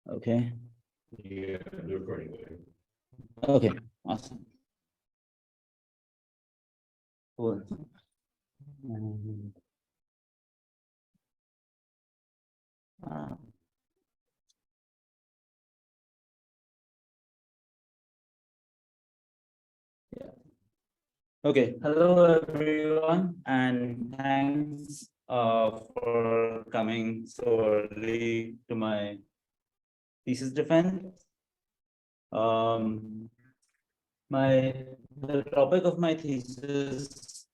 Okay. Yeah, the recording. Okay. Awesome. Cool. Uh, yeah. Okay. Hello, everyone, and thanks for coming so early to my thesis defense. Um, my the topic of my thesis.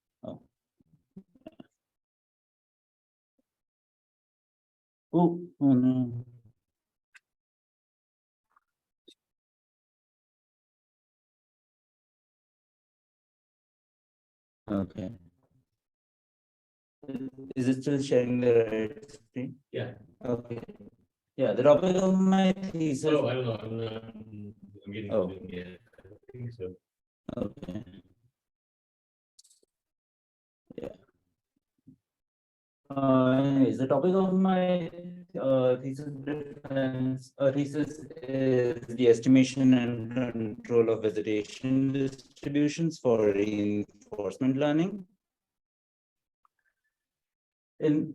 Oh, oh no. Okay. Is it still sharing the right screen? Yeah. Okay. Yeah, the topic of my thesis. Oh, I don't know. I'm getting. Oh. Yeah, I think so. Okay. Yeah. Anyways, the topic of my thesis is the estimation and control of visitation distributions for reinforcement learning. In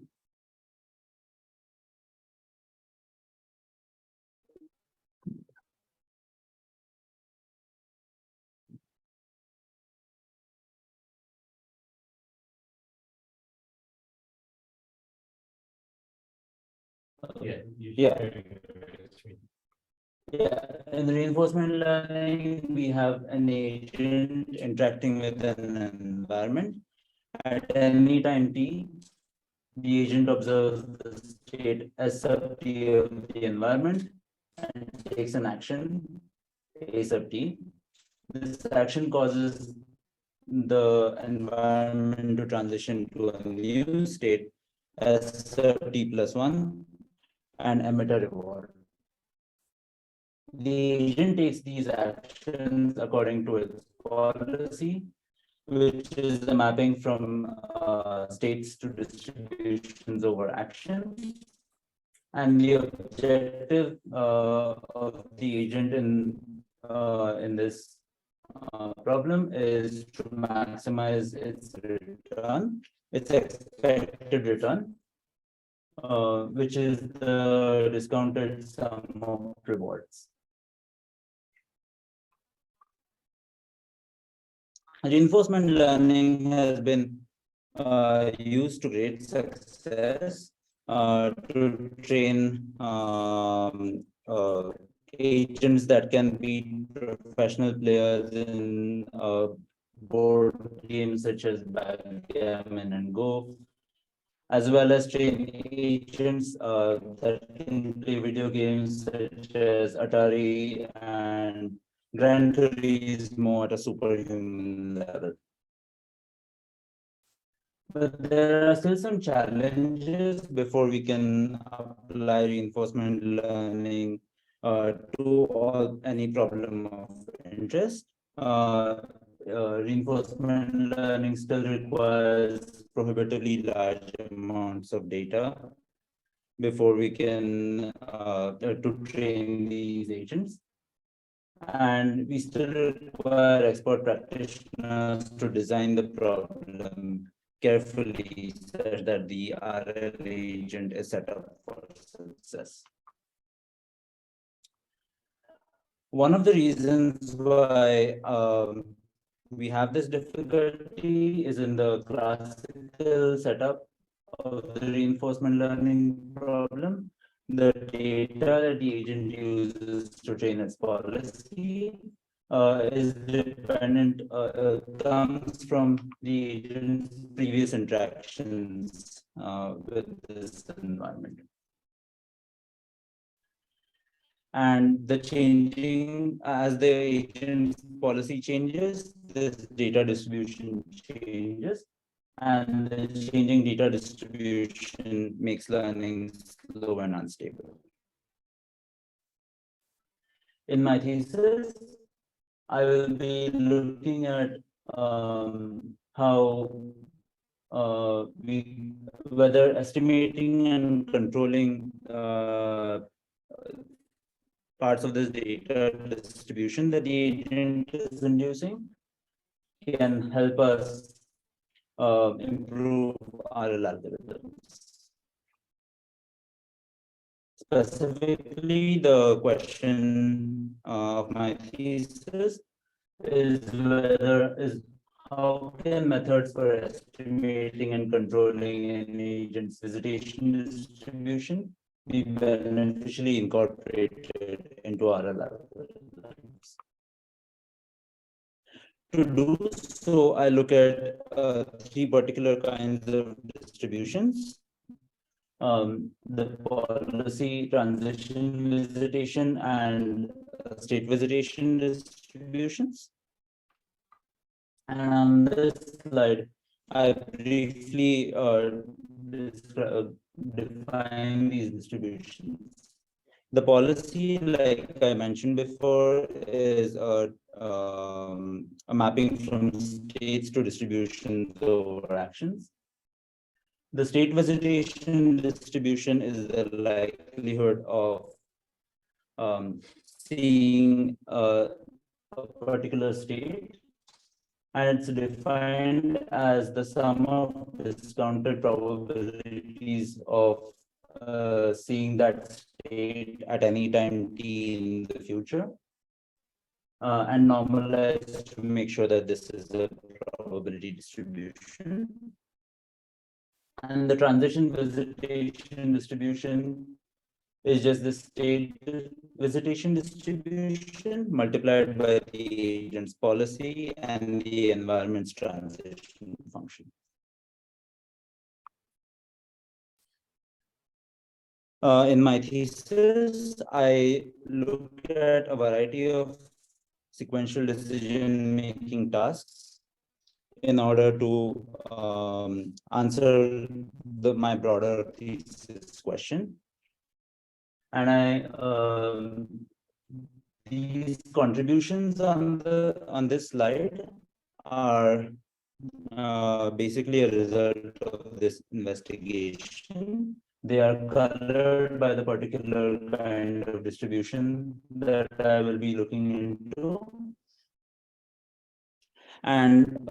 Yeah. Yeah. Yeah, in reinforcement learning, we have an agent interacting with an environment. At any time t, the agent observes the state S sub t of the environment and takes an action, A sub t. This action causes the environment to transition to a new state, S sub t plus 1, and emit a reward. The agent takes these actions according to its policy, which is the mapping from states to distributions over actions. And the objective of the agent in this problem is to maximize its return, its expected return, which is the discounted sum of rewards. Reinforcement learning has been used to great success to train agents that can beat professional players in board games such as backgammon and Go, as well as train agents that can play video games such as Atari and Gran Turismo at a superhuman level. But there are still some challenges before we can apply reinforcement learning to any problem of interest. Reinforcement learning still requires prohibitively large amounts of data before we can to train these agents. And we still require expert practitioners to design the problem carefully such that the RL agent is set up for success. One of the reasons why we have this difficulty is in the classical setup of the reinforcement learning problem. The data that the agent uses to train its policy is dependent, comes from the agent's previous interactions with this environment. And the changing, as the agent's policy changes, this data distribution changes. And the changing data distribution makes learning slow and unstable. In my thesis, I will be looking at how whether estimating and controlling parts of this data distribution that the agent is inducing can help us improve RL algorithms. Specifically, the question of my thesis is how can methods for estimating and controlling an agent's visitation distribution be beneficially incorporated into RL algorithms. To do so, I look at three particular kinds of distributions. The policy transition visitation and state visitation distributions. And on this slide, I briefly define these distributions. The policy, like I mentioned before, is a mapping from states to distributions over actions. The state visitation distribution is the likelihood of seeing a particular state, and it's defined as the sum of discounted probabilities of seeing that state at any time t in the future, and normalized to make sure that this is a probability distribution. And the transition visitation distribution is just the state visitation distribution multiplied by the agent's policy and the environment's transition function. In my thesis, I looked at a variety of sequential decision-making tasks in order to answer my broader thesis question. And these contributions on this slide are basically a result of this investigation. They are colored by the particular kind of distribution that I will be looking into. And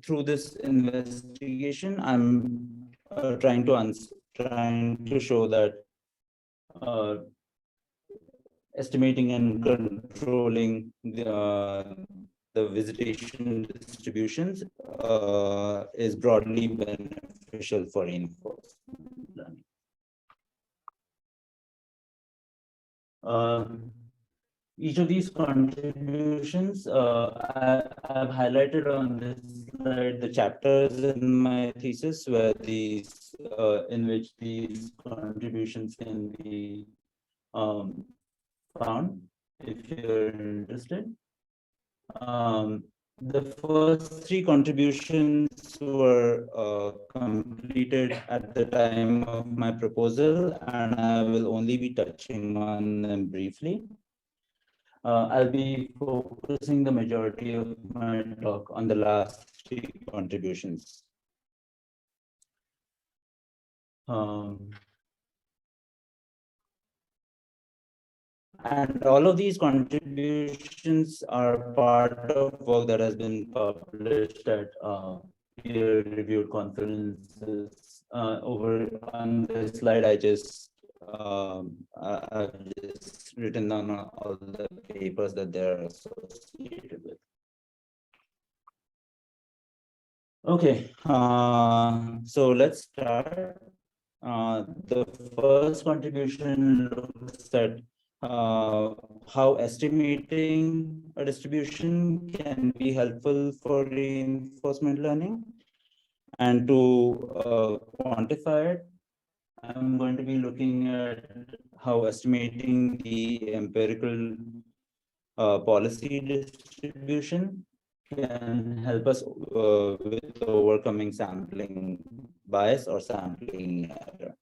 through this investigation, I'm trying to show that estimating and controlling the visitation distributions is broadly beneficial for reinforcement learning. Each of these contributions, I've highlighted on this slide the chapters in my thesis where these, in which these contributions can be found, if you're interested. The first three contributions were completed at the time of my proposal, and I will only be touching on them briefly. I'll be focusing the majority of my talk on the last three contributions. And all of these contributions are part of work that has been published at peer-reviewed conferences. Over on this slide, I've just written down all the papers that they're associated with. Okay, so let's start. The first contribution looks at how estimating a distribution can be helpful for reinforcement learning. And to quantify it, I'm going to be looking at how estimating the empirical policy distribution can help us with overcoming sampling bias or sampling error.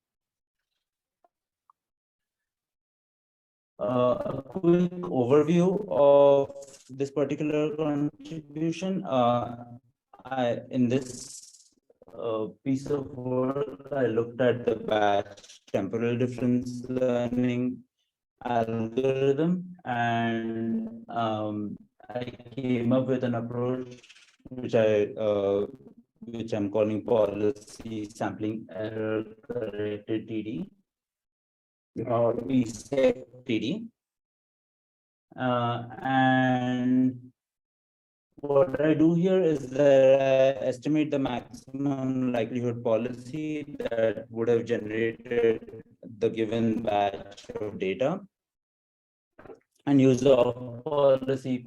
A quick overview of this particular contribution. In this piece of work, I looked at the batch temporal difference learning algorithm, and I came up with an approach which I'm calling policy sampling error corrected TD or PSEC TD. And what I do here is that I estimate the maximum likelihood policy that would have generated the given batch of data, and use the policy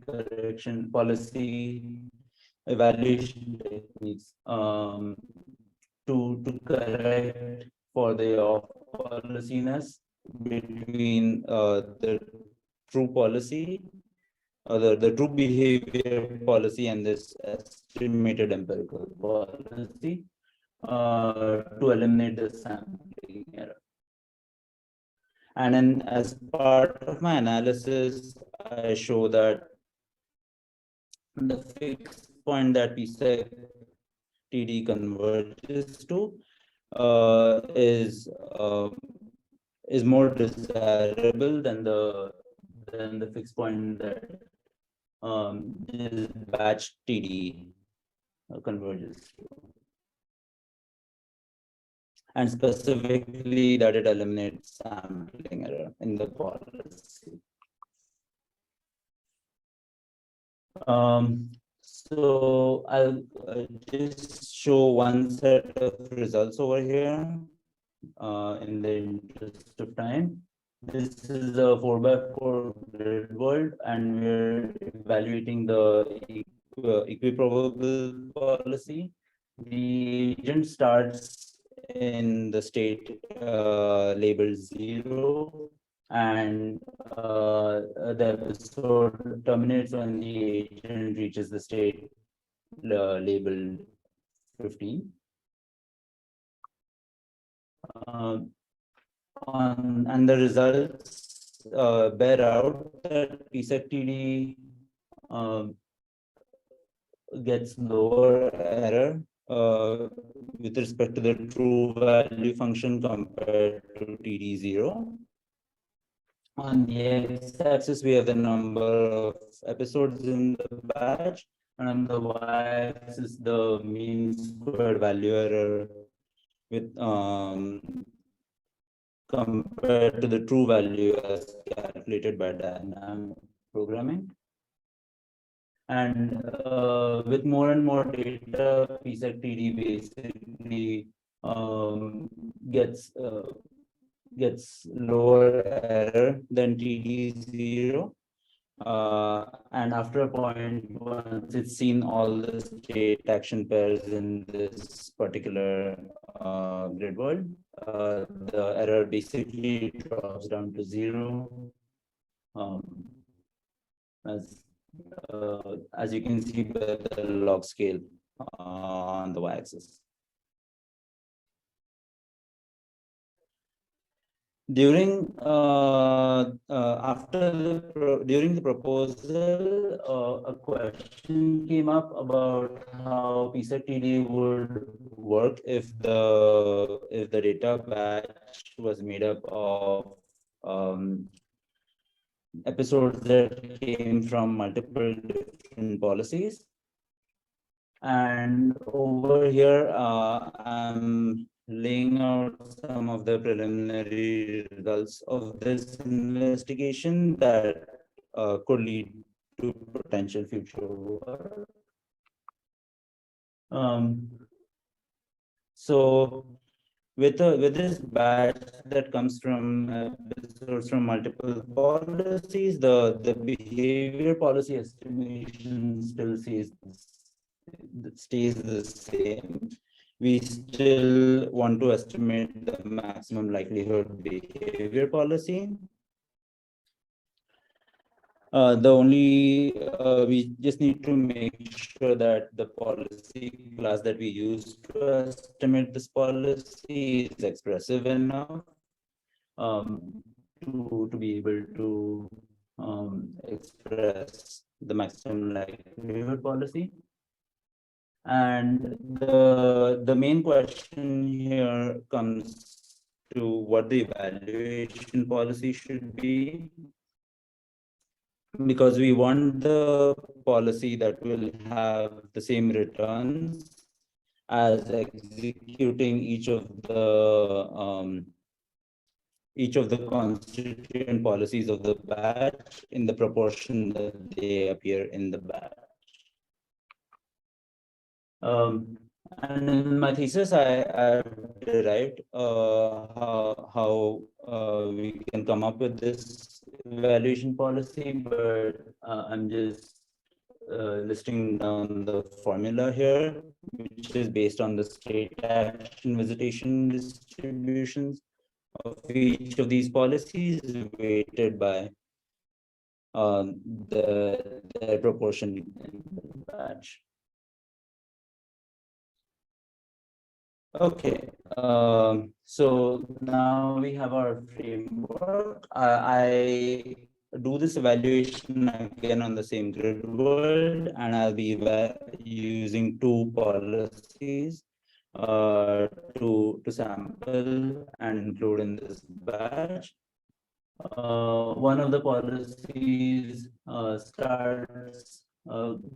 correction, policy evaluation techniques to correct for the off policiness between the true policy, the true behavior policy, and this estimated empirical policy to eliminate the sampling error. And then as part of my analysis, I show that the fixed point that PSEC TD converges to is more desirable than the fixed point that this batch TD converges to, and specifically that it eliminates sampling error in the policy. So I'll just show one set of results over here in the interest of time. This is a 4x4 grid world, and we're evaluating the equiprobable policy. The agent starts in the state labeled 0, and the episode terminates when the agent reaches the state labeled 15. And the results bear out that PSEC TD gets lower error with respect to the true value function compared to TD0. On the x-axis, we have the number of episodes in the batch, and on the y-axis, the mean squared value error with compared to the true value as calculated by dynamic programming. And with more and more data, PSEC TD basically gets lower error than TD0. And after a point, once it's seen all the state action pairs in this particular grid world, the error basically drops down to 0. As you can see by the log scale on the y-axis. During during the proposal, a question came up about how PSEC TD would work if the data batch was made up of episodes that came from multiple different policies. And over here, I'm laying out some of the preliminary results of this investigation that could lead to potential future work. So with this batch that comes from episodes from multiple policies, the behavior policy estimation still stays the same. We still want to estimate the maximum likelihood behavior policy. The only we just need to make sure that the policy class that we use to estimate this policy is expressive enough to be able to express the maximum likelihood policy. And the main question here comes to what the evaluation policy should be, because we want the policy that will have the same returns as executing each of the constituent policies of the batch in the proportion that they appear in the batch. And in my thesis, I've derived how we can come up with this evaluation policy, but I'm just listing down the formula here, which is based on the state action visitation distributions of each of these policies, weighted by the proportion in the batch. Okay, so now we have our framework. I do this evaluation again on the same grid world, and I'll be using two policies to sample and include in this batch. One of the policies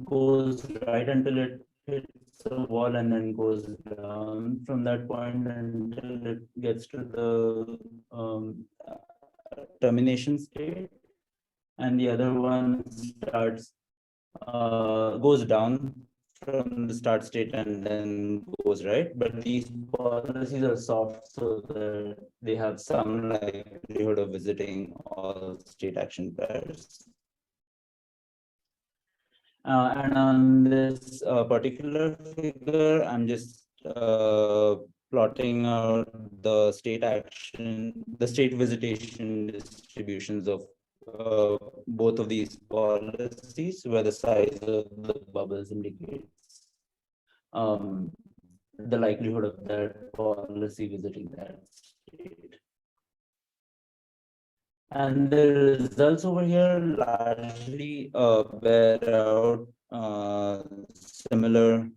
goes right until it hits the wall and then goes down from that point until it gets to the termination state, and the other one goes down from the start state and then goes right. But these policies are soft, so that they have some likelihood of visiting all state action pairs. And on this particular figure, I'm just plotting out the state visitation distributions of both of these policies, where the size of the bubbles indicates the likelihood of that policy visiting that state. And the results over here largely bear out similar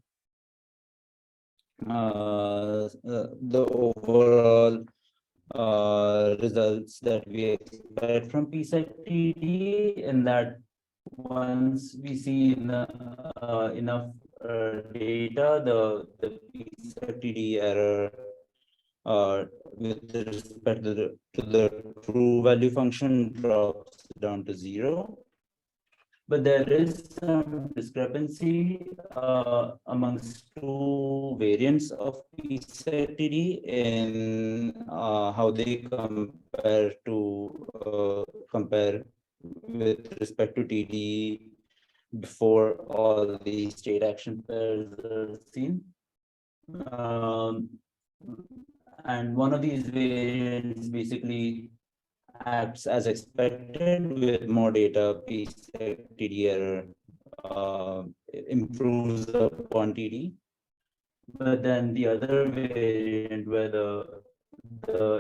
the overall results that we expect from PSEC-TD, in that once we see enough data, the PSEC-TD error with respect to the true value function drops down to 0. But there is some discrepancy amongst two variants of PSEC-TD in how they compare with respect to TD before all the state action pairs are seen. And one of these variants basically acts as expected. With more data, PSEC-TD error improves upon TD. But then the other variant, where the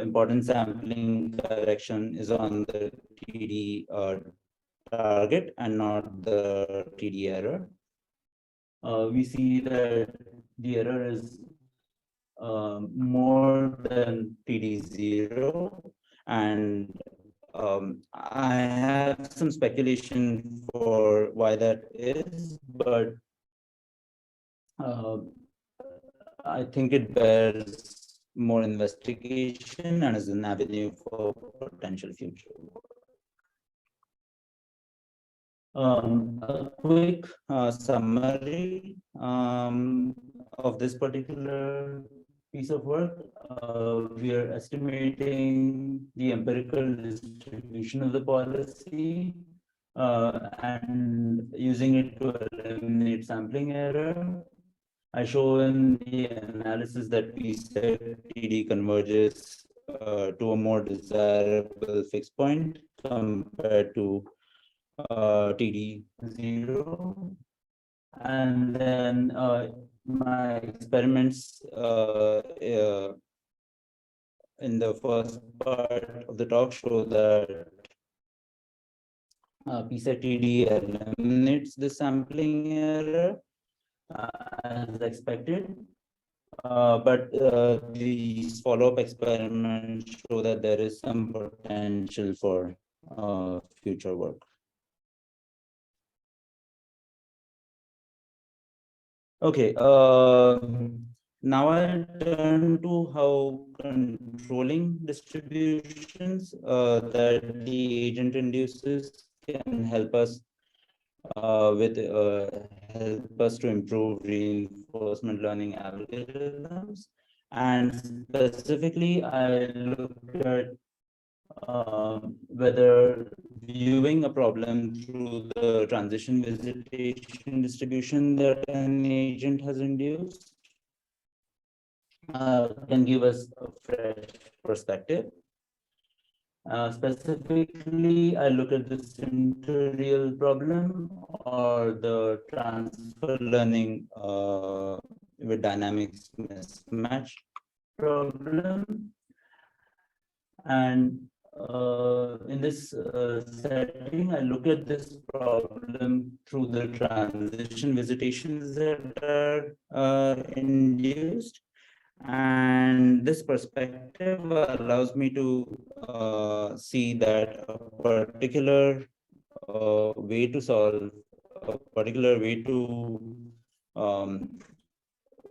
important sampling correction is on the TD target and not the TD error, we see that the error is more than TD0, and I have some speculation for why that is, but I think it bears more investigation and is an avenue for potential future work. A quick summary of this particular piece of work. We are estimating the empirical distribution of the policy and using it to eliminate sampling error. I show in the analysis that PSEC-TD converges to a more desirable fixed point compared to TD0. And then my experiments in the first part of the talk show that PSEC-TD eliminates the sampling error as expected. But these follow-up experiments show that there is some potential for future work. Okay, now I'll turn to how controlling distributions that the agent induces can help us help us to improve reinforcement learning algorithms. And specifically, I looked at whether viewing a problem through the transition visitation distribution that an agent has induced can give us a fresh perspective. Specifically, I look at the center-real problem or the transfer learning with dynamics mismatch problem. And in this setting, I look at this problem through the transition visitations that are induced. And this perspective allows me to see that a particular way to solve, a particular way to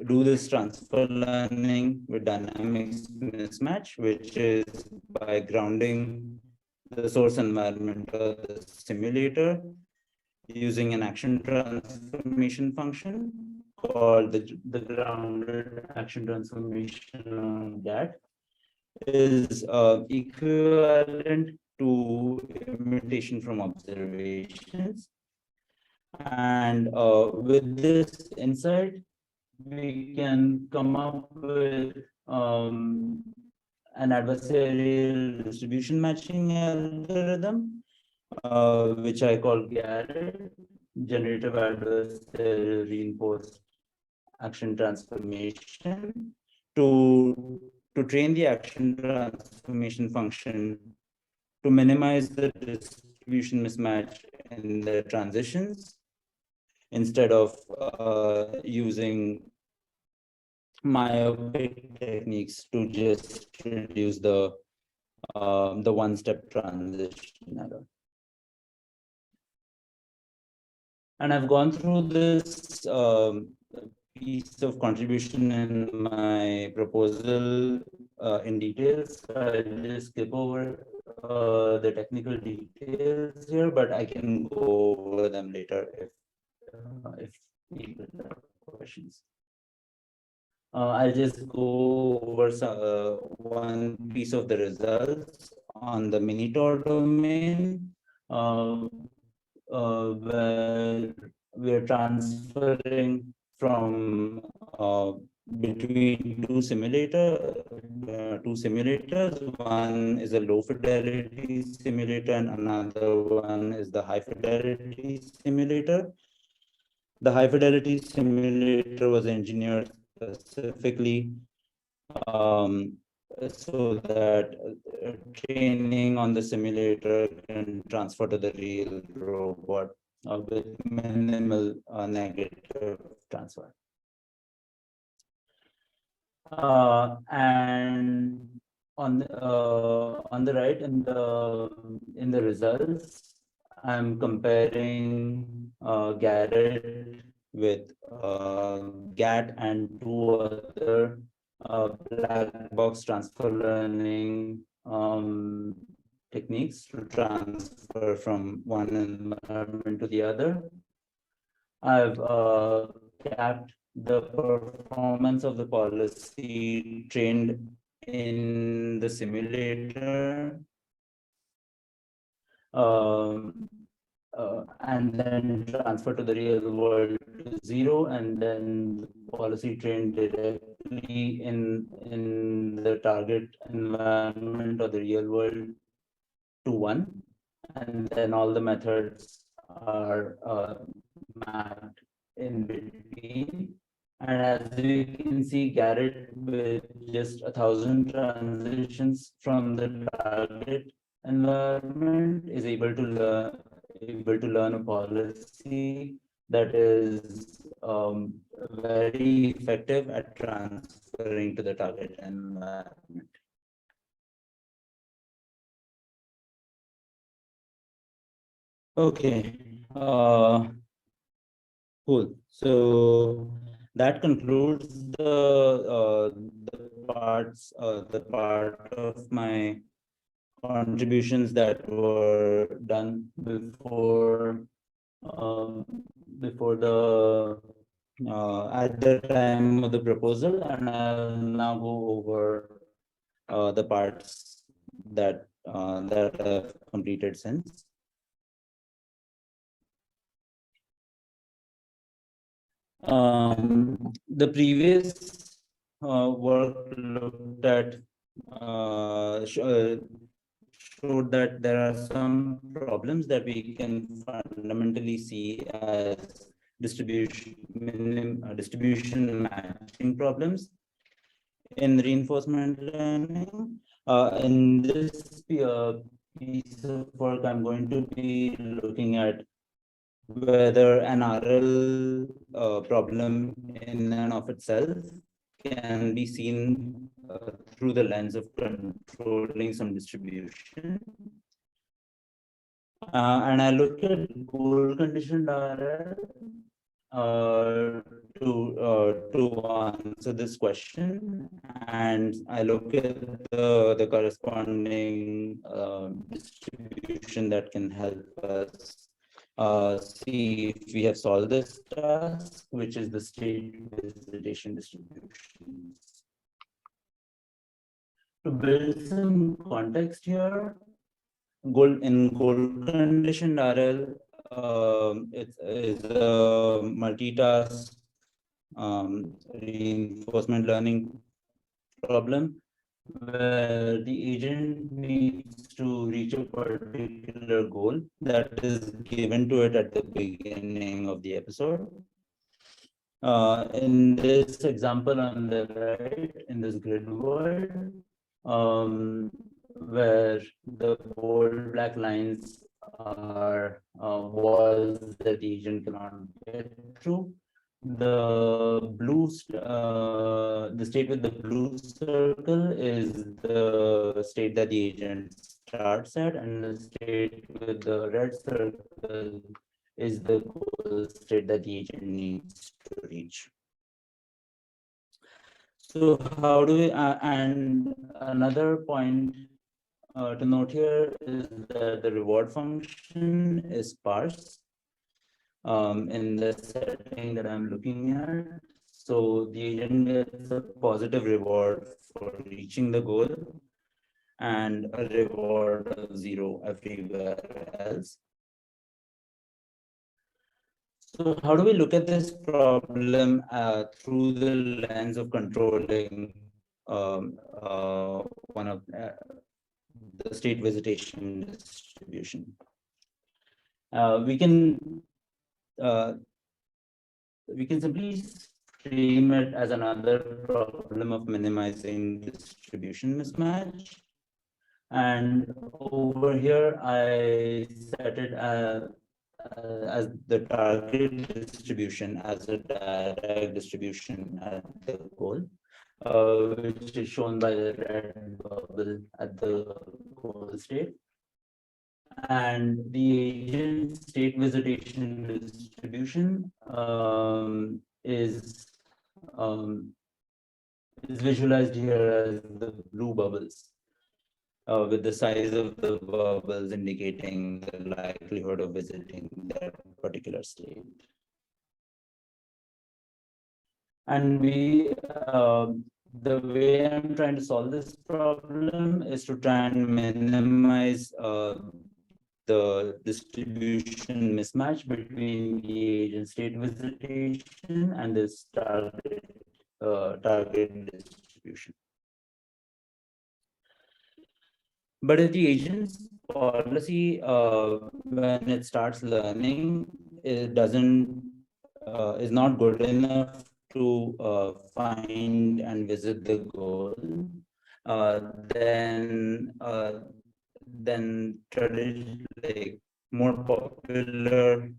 do this transfer learning with dynamics mismatch, which is by grounding the source environment or the simulator using an action transformation function called the grounded action transformation GAT, is equivalent to imitation from observations. And with this insight, we can come up with an adversarial distribution matching algorithm, which I call GARRET, generative adversarial reinforced action transformation, to train the action transformation function to minimize the distribution mismatch in the transitions instead of using myopic techniques to just reduce the one-step transition error. And I've gone through this piece of contribution in my proposal in details. I'll just skip over the technical details here, but I can go over them later if needed questions. I'll just go over one piece of the results on the Minitor domain, where we're transferring from between two simulators. One is a low fidelity simulator and another one is the high fidelity simulator. The high fidelity simulator was engineered specifically so that training on the simulator can transfer to the real robot with minimal negative transfer. And on the right in the results, I'm comparing GARRET with GAT and two other black box transfer learning techniques to transfer from one environment to the other. I've capped the performance of the policy trained in the simulator and then transfer to the real world to 0, and then the policy trained directly in the target environment or the real world to 1, and then all the methods are mapped in between. And as you can see, GARRET with just 1,000 transitions from the target environment is able to learn a policy that is very effective at transferring to the target environment. Okay, cool. So that concludes the part of my contributions that were done before the at the time of the proposal, and I'll now go over the parts that I've completed since. The previous work looked at showed that there are some problems that we can fundamentally see as distribution matching problems in reinforcement learning. In this piece of work, I'm going to be looking at whether an RL problem in and of itself can be seen through the lens of controlling some distribution. And I look at goal conditioned RL to answer this question, and I look at the corresponding distribution that can help us see if we have solved this task, which is the state visitation distributions. To build some context here, goal conditioned RL, it is a multitask reinforcement learning problem where the agent needs to reach a particular goal that is given to it at the beginning of the episode. In this example on the right, in this grid world, where the bold black lines are walls that the agent cannot get through. The state with the blue circle is the state that the agent starts at, and the state with the red circle is the goal state that the agent needs to reach. So how do we, and another point to note here is that the reward function is sparse in the setting that I'm looking at. So the agent gets a positive reward for reaching the goal and a reward of 0 everywhere else. So how do we look at this problem through the lens of controlling one of the state visitation distribution? We can simply frame it as another problem of minimizing distribution mismatch. And over here, I set it as the target distribution as a direct distribution at the goal, which is shown by the red bubble at the goal state. And the agent state visitation distribution is visualized here as the blue bubbles, with the size of the bubbles indicating the likelihood of visiting that particular state. And the way I'm trying to solve this problem is to try and minimize the distribution mismatch between the agent state visitation and this target distribution. But if the agent's policy, when it starts learning, it is not good enough to find and visit the goal, then traditionally, like more popular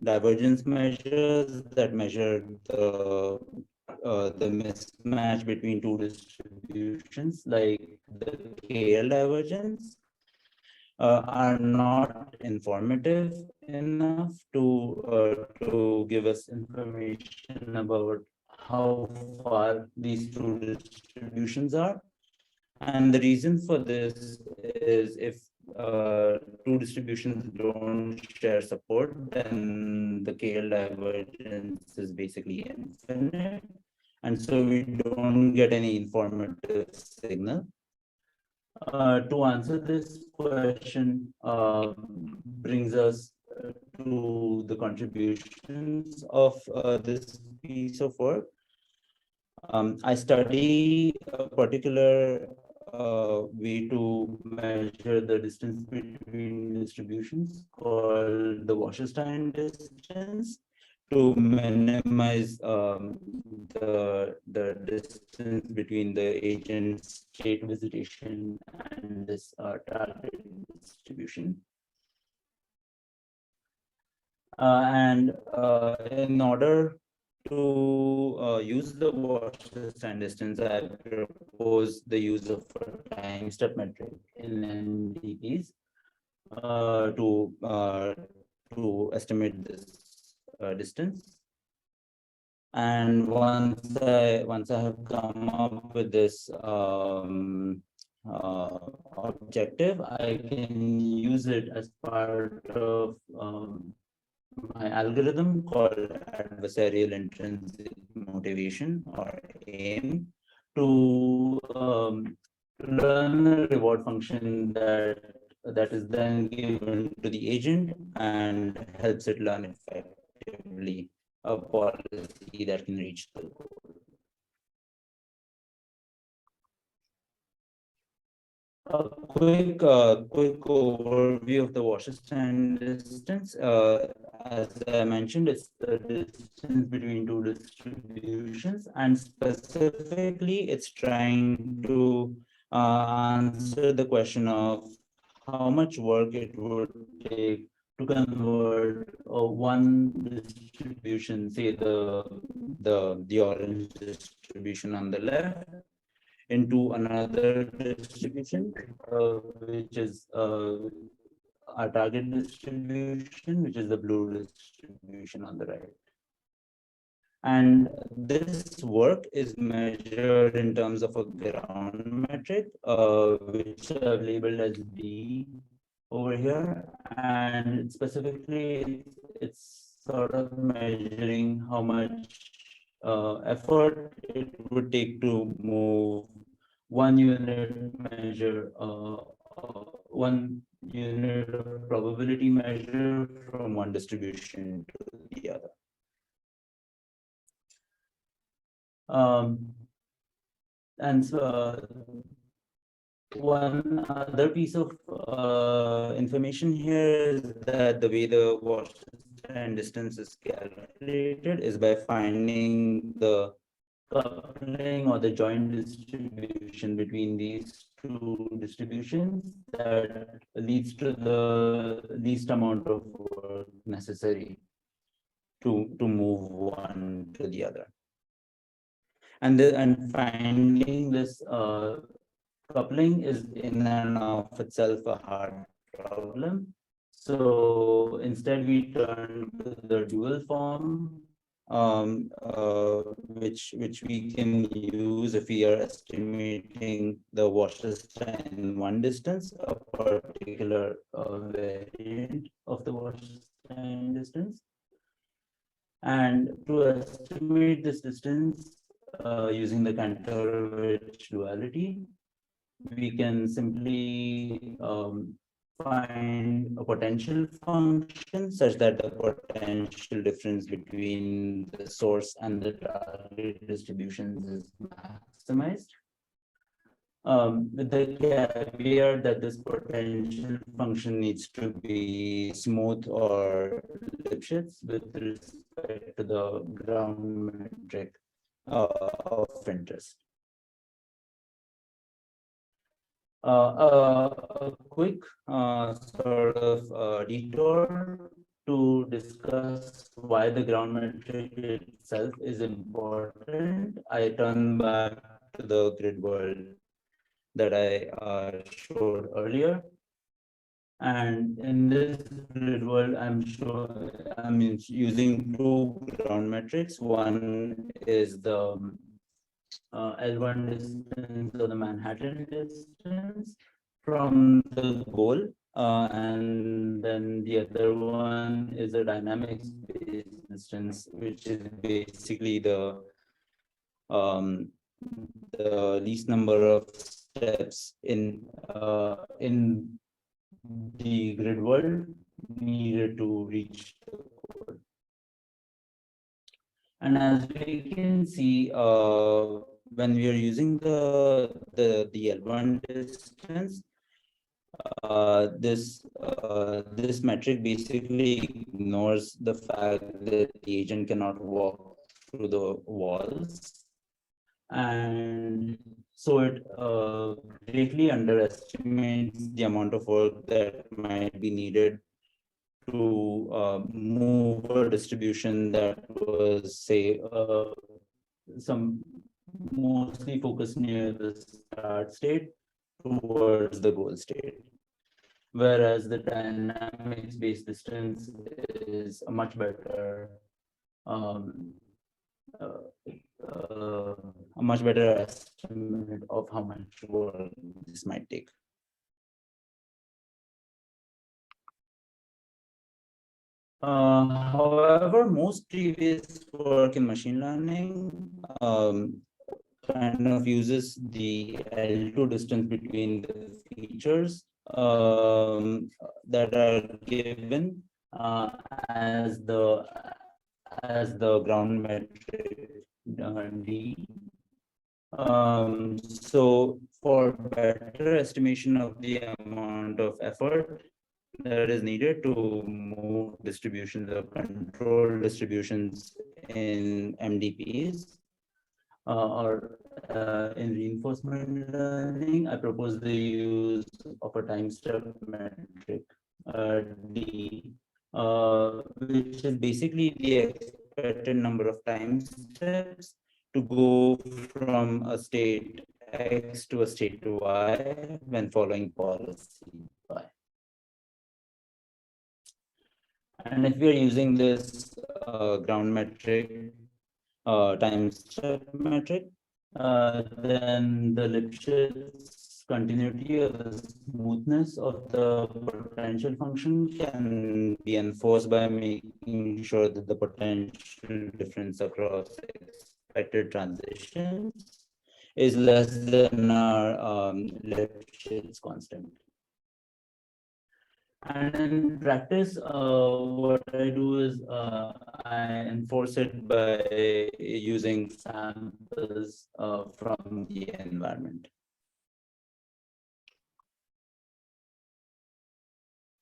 divergence measures that measure the mismatch between two distributions, like the KL divergence, are not informative enough to give us information about how far these two distributions are. And the reason for this is if two distributions don't share support, then the KL divergence is basically infinite. And so we don't get any informative signal. To answer this question brings us to the contributions of this piece of work. I study a particular way to measure the distance between distributions called the Wasserstein distance to minimize the distance between the agent's state visitation and this target distribution. And in order to use the Wasserstein distance, I propose the use of a time step metric in NDPs to estimate this distance. And once I have come up with this objective, I can use it as part of my algorithm called adversarial intrinsic motivation, or AIM, to learn a reward function that is then given to the agent and helps it learn effectively a policy that can reach the goal. A quick overview of the Wasserstein distance. As I mentioned, it's the distance between two distributions, and specifically, it's trying to answer the question of how much work it would take to convert one distribution, say the orange distribution on the left, into another distribution, which is our target distribution, which is the blue distribution on the right. And this work is measured in terms of a ground metric, which I've labeled as D over here. And specifically, it's sort of measuring how much effort it would take to move one unit measure, one unit of probability measure from one distribution to the other. And so one other piece of information here is that the way the Wasserstein distance is calculated is by finding the coupling or the joint distribution between these two distributions that leads to the least amount of work necessary to move one to the other. And finding this coupling is in and of itself a hard problem. So instead, we turn to the dual form, which we can use if we are estimating the Wasserstein one distance, a particular variant of the Wasserstein distance. And to estimate this distance using the Cantor-Ridge duality, we can simply find a potential function such that the potential difference between the source and the target distributions is maximized. With the caveat that this potential function needs to be smooth or Lipschitz with respect to the ground metric of interest. A quick sort of detour to discuss why the ground metric itself is important, I turn back to the grid world that I showed earlier. And in this grid world, I'm using two ground metrics. One is the L1 distance or the Manhattan distance from the goal. And then the other one is a dynamics based distance, which is basically um, the least number of steps in the grid world needed to reach the goal. And as we can see, when we are using the L1 distance, this metric basically ignores the fact that the agent cannot walk through the walls, and so it greatly underestimates the amount of work that might be needed to move a distribution that was, say, some mostly focused near the start state towards the goal state. Whereas the dynamics based distance is a much better um, a much better estimate of how much work this might take. However, most previous work in machine learning kind of uses the L2 distance between the features that are given as the ground metric D. So for better estimation of the amount of effort that is needed to move distributions or control distributions in MDPs or in reinforcement learning, I propose the use of a time step metric D, which is basically the expected number of time steps to go from a state X to a state Y when following policy Y. And if we are using this ground metric, time step metric, then the Lipschitz continuity or the smoothness of the potential function can be enforced by making sure that the potential difference across expected transitions is less than our Lipschitz constant. And in practice, what I do is I enforce it by using samples from the environment.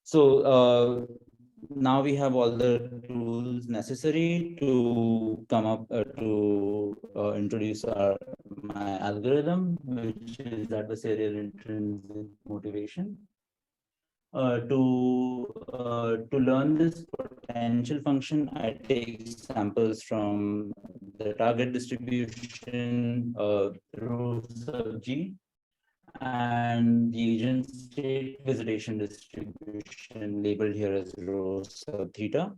So now we have all the tools necessary to come up to introduce my algorithm, which is adversarial intrinsic motivation. To learn this potential function, I take samples from the target distribution rho sub G and the agent state visitation distribution labeled here as rho sub theta.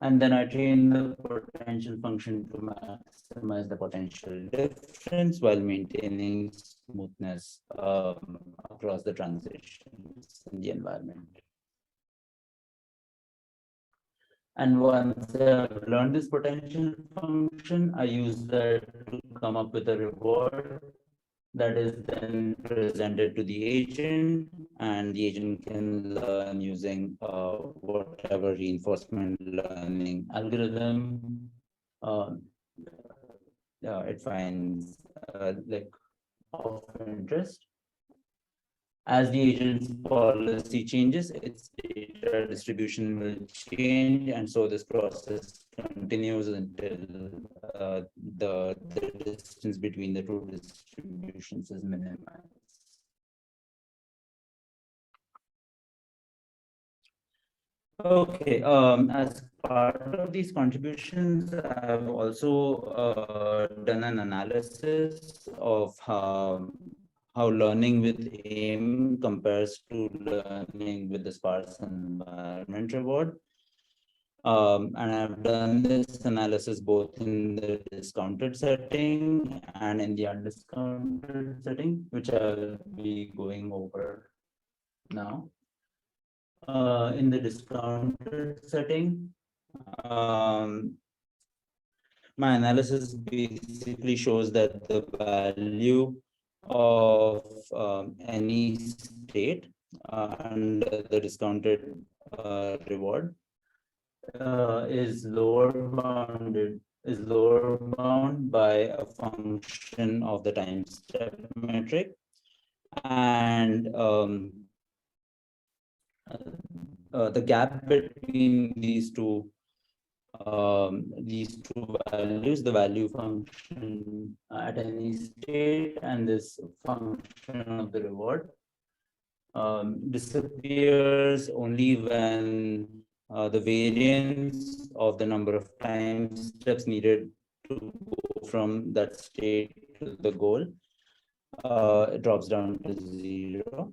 And then I train the potential function to maximize the potential difference while maintaining smoothness across the transitions in the environment. And once I've learned this potential function, I use that to come up with a reward that is then presented to the agent, and the agent can learn using whatever reinforcement learning algorithm it finds like of interest. As the agent's policy changes, its data distribution will change, and so this process continues until the distance between the two distributions is minimized. Okay, as part of these contributions, I've also done an analysis of how learning with aim compares to learning with the sparse environment reward. And I've done this analysis both in the discounted setting and in the undiscounted setting, which I'll be going over now. In the discounted setting, um, my analysis basically shows that the value of any state under the discounted reward is lower bound by a function of the time step metric, and the gap between these two values, the value function at any state and this function of the reward, disappears only when the variance of the number of time steps needed to go from that state to the goal it drops down to 0.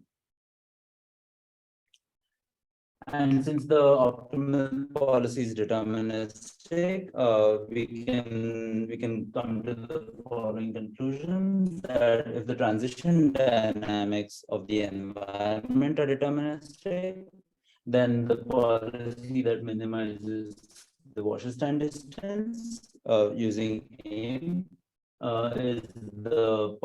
And since the optimal policy is deterministic, we can come to the following conclusions: that if the transition dynamics of the environment are deterministic, then the policy that minimizes the Wasserstein distance using aim is the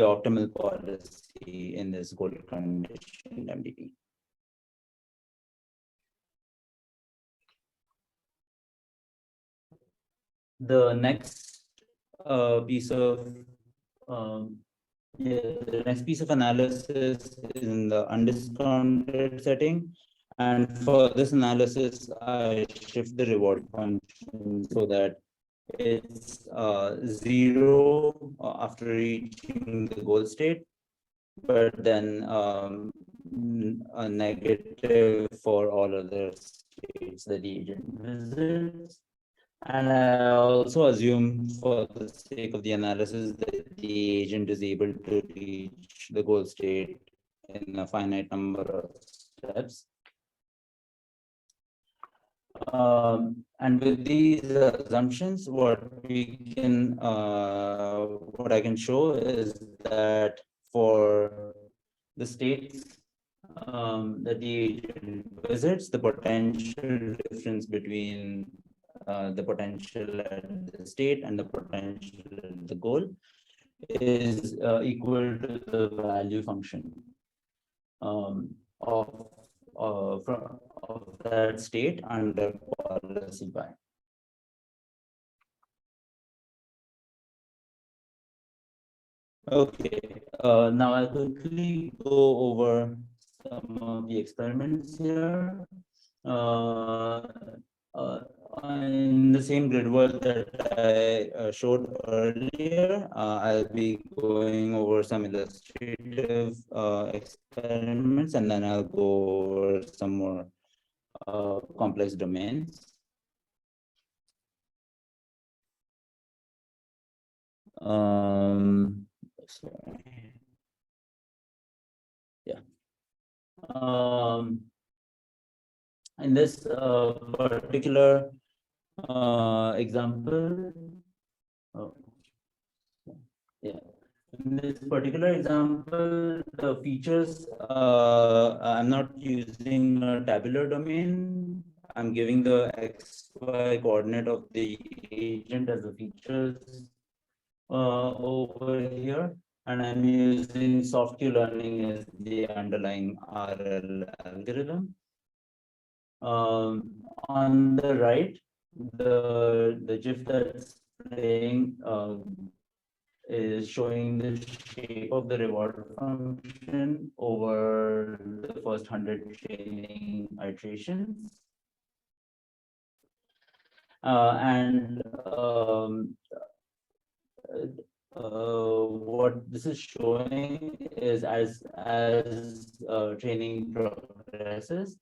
optimal policy in this goal condition MDP. The next piece of the next piece of analysis is in the undiscounted setting, and for this analysis, I shift the reward function so that it's 0 after reaching the goal state, but then a negative for all other states that the agent visits. And I also assume, for the sake of the analysis, that the agent is able to reach the goal state in a finite number of steps. And with these assumptions, what I can show is that for the states that the agent visits, the potential difference between the potential at the state and the potential at the goal is equal to the value function of that state under policy by. Okay, now I'll quickly go over some of the experiments here. In the same grid world that I showed earlier, I'll be going over some illustrative experiments, and then I'll go over some more complex domains. Sorry. Yeah. In this particular example, yeah. In this particular example, the features, I'm not using a tabular domain. I'm giving the XY coordinate of the agent as the features over here. And I'm using soft Q learning as the underlying RL algorithm. On the right, the GIF that's playing is showing the shape of the reward function over the first 100 training iterations. What this is showing is as training progresses,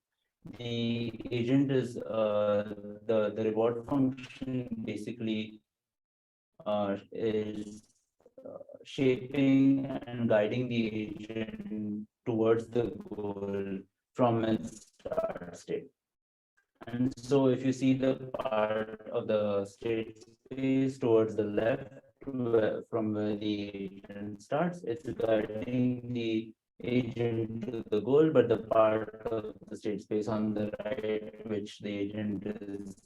the agent is the reward function basically is shaping and guiding the agent towards the goal from its start state. And so if you see the part of the state space towards the left, from where the agent starts, it's guiding the agent to the goal, but the part of the state space on the right, which the agent is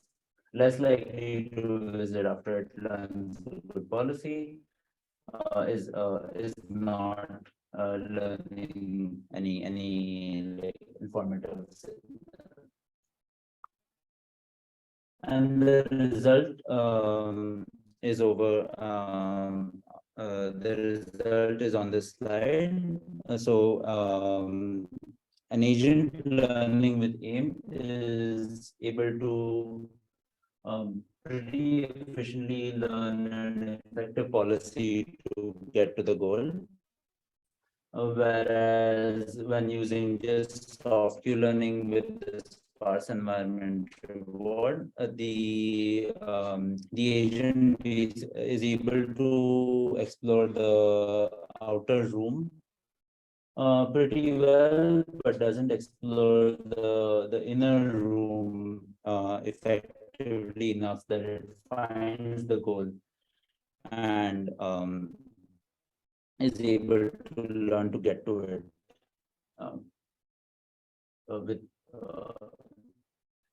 less likely to visit after it learns the good policy, is not learning any like informative signal. And the result is over. The result is on this slide. An agent learning with AIM is able to pretty efficiently learn an effective policy to get to the goal. Whereas when using just soft Q learning with the sparse environment reward, the agent is able to explore the outer room pretty well, but doesn't explore the inner room effectively enough that it finds the goal and is able to learn to get to it with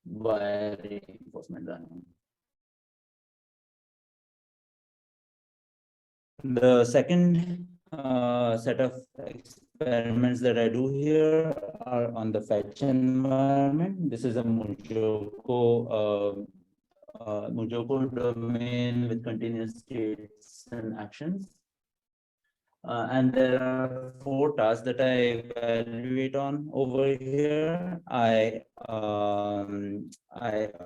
via reinforcement learning. The second set of experiments that I do here are on the fetch environment. This is a Mujoko domain with continuous states and actions. And there are 4 tasks that I evaluate on over here. I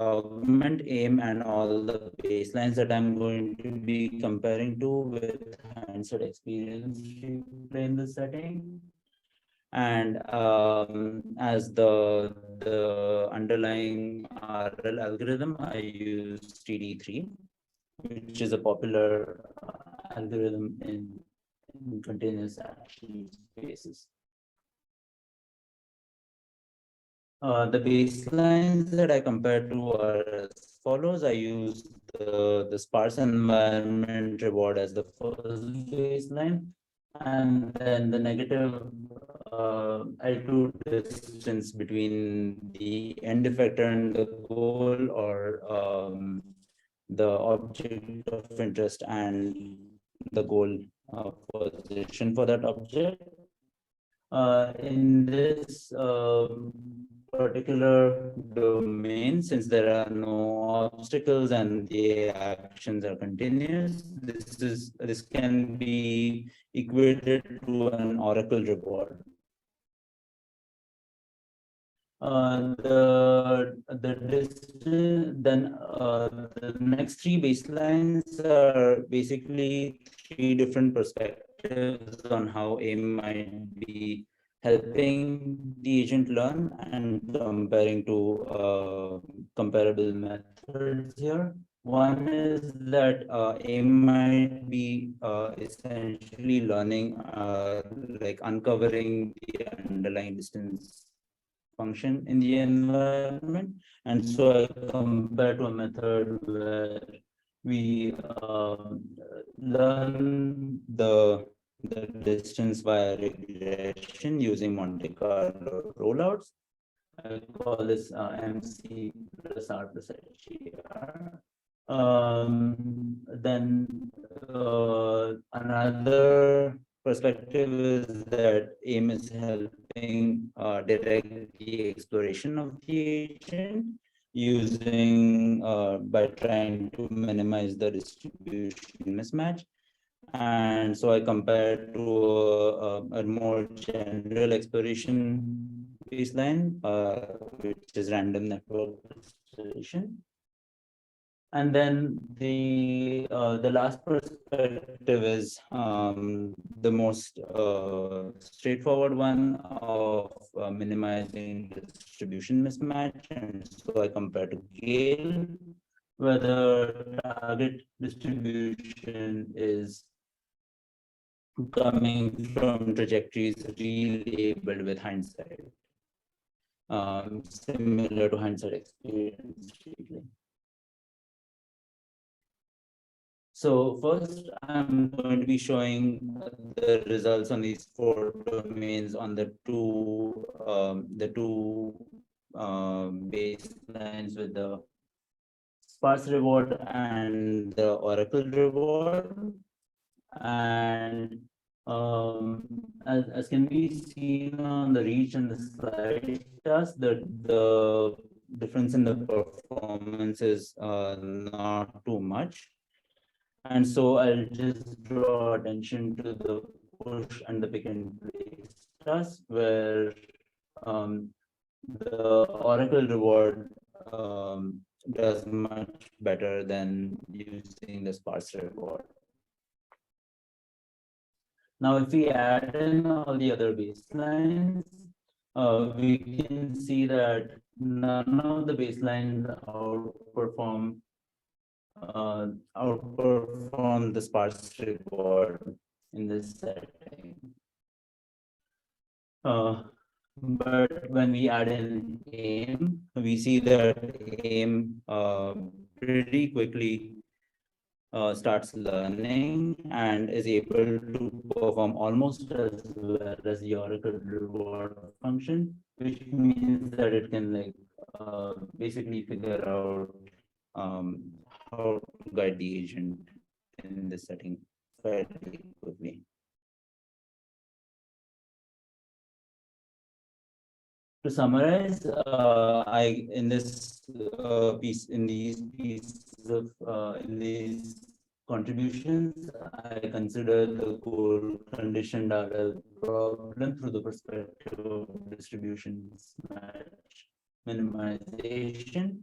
augment AIM and all the baselines that I'm going to be comparing to with handset experience in the setting. And as the underlying RL algorithm, I use TD3, which is a popular algorithm in continuous action spaces. The baselines that I compare to are as follows. I use the sparse environment reward as the first baseline, and then the negative L2 distance between the end effector and the goal, or the object of interest and the goal position for that object. In this particular domain, since there are no obstacles and the actions are continuous, this can be equated to an oracle reward. The distance, then the next 3 baselines are basically 3 different perspectives on how AIM might be helping the agent learn and comparing to comparable methods here. One is that AIM might be essentially learning, like uncovering the underlying distance function in the environment. And so I compare to a method where we learn the distance via regression using Monte Carlo rollouts. I call this MC plus R plus HER. Then another perspective is that AIM is helping direct the exploration of the agent using by trying to minimize the distribution mismatch. And so I compare to a more general exploration baseline, which is random network exploration. And then the last perspective is the most straightforward one of minimizing distribution mismatch. And so I compare to Gale whether target distribution is coming from trajectories relabeled with hindsight, similar to hindsight experience treatment. So first, I'm going to be showing the results on these four domains on the two baselines with the sparse reward and the oracle reward. And as can be seen on the reach and the slide task, the difference in the performance is not too much. And so I'll just draw attention to the push and the pick and place task, where the oracle reward does much better than using the sparse reward. Now, if we add in all the other baselines, we can see that none of the baselines outperform the sparse reward in this setting. But when we add in aim, we see that aim pretty quickly starts learning and is able to perform almost as well as the oracle reward function, which means that it can basically figure out how to guide the agent in this setting fairly quickly. To summarize, in these contributions, I consider the goal conditioned RL problem through the perspective of distribution mismatch minimization,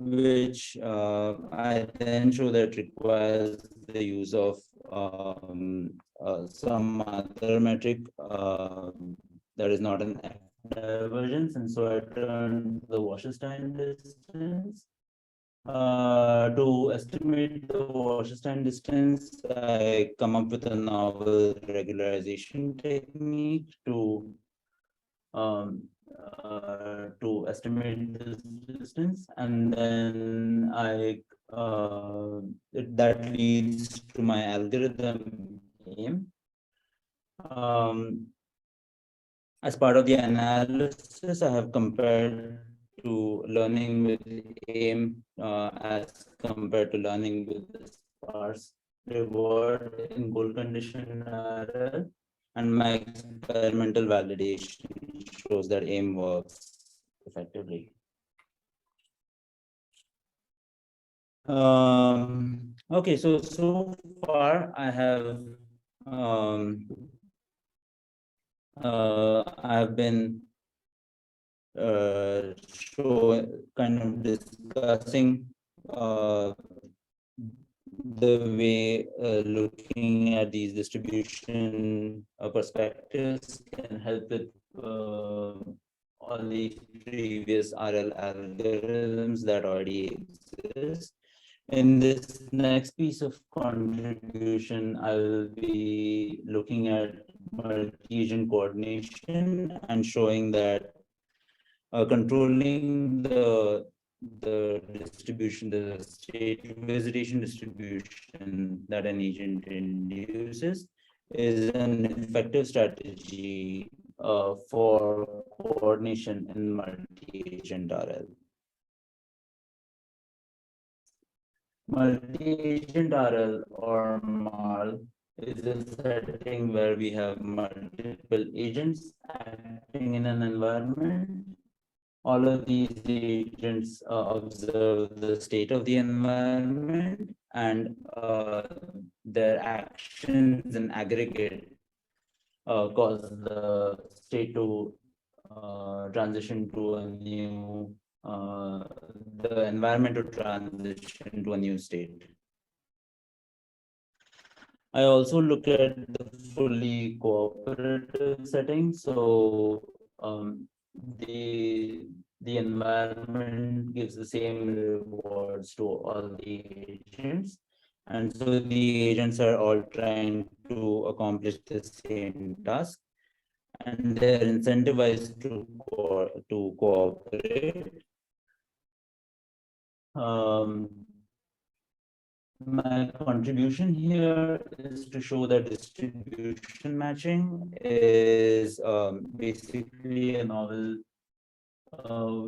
which I then show that requires the use of some other metric that is not an divergence, and so I turn the Wasserstein distance. To estimate the Wasserstein distance, I come up with a novel regularization technique to estimate this distance, and then that leads to my algorithm aim. As part of the analysis, I have compared to learning with aim as compared to learning with the sparse reward in goal condition RL, and my experimental validation shows that aim works effectively. Okay, so far I have I've been kind of discussing the way looking at these distribution perspectives can help with all the previous RL algorithms that already exist. In this next piece of contribution, I will be looking at multi-agent coordination and showing that controlling the distribution, the state visitation distribution that an agent induces is an effective strategy for coordination in multi-agent RL. Multi-agent RL or MARL is a setting where we have multiple agents acting in an environment. All of these agents observe the state of the environment, and their actions in aggregate cause the state to transition to a new the environment to transition to a new state. I also look at the fully cooperative setting. So the environment gives the same rewards to all the agents. And so the agents are all trying to accomplish the same task, and they're incentivized to cooperate. My contribution here is to show that distribution matching is basically a novel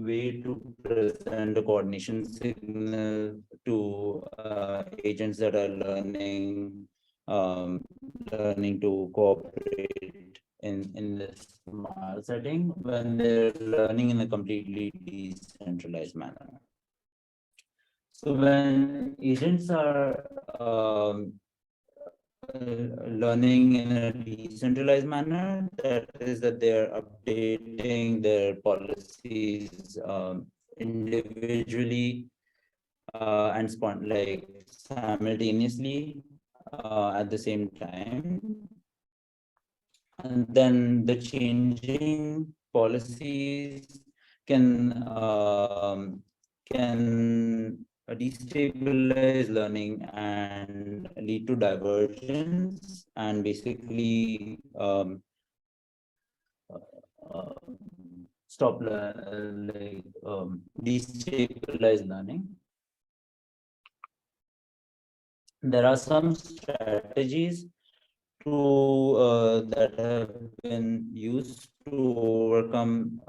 way to present a coordination signal to agents that are learning to cooperate in this small setting when they're learning in a completely decentralized manner. So when agents are learning in a decentralized manner, that is that they are updating their policies individually and simultaneously at the same time. And then the changing policies can destabilize learning and lead to divergence and basically destabilize learning. There are some strategies that have been used to overcome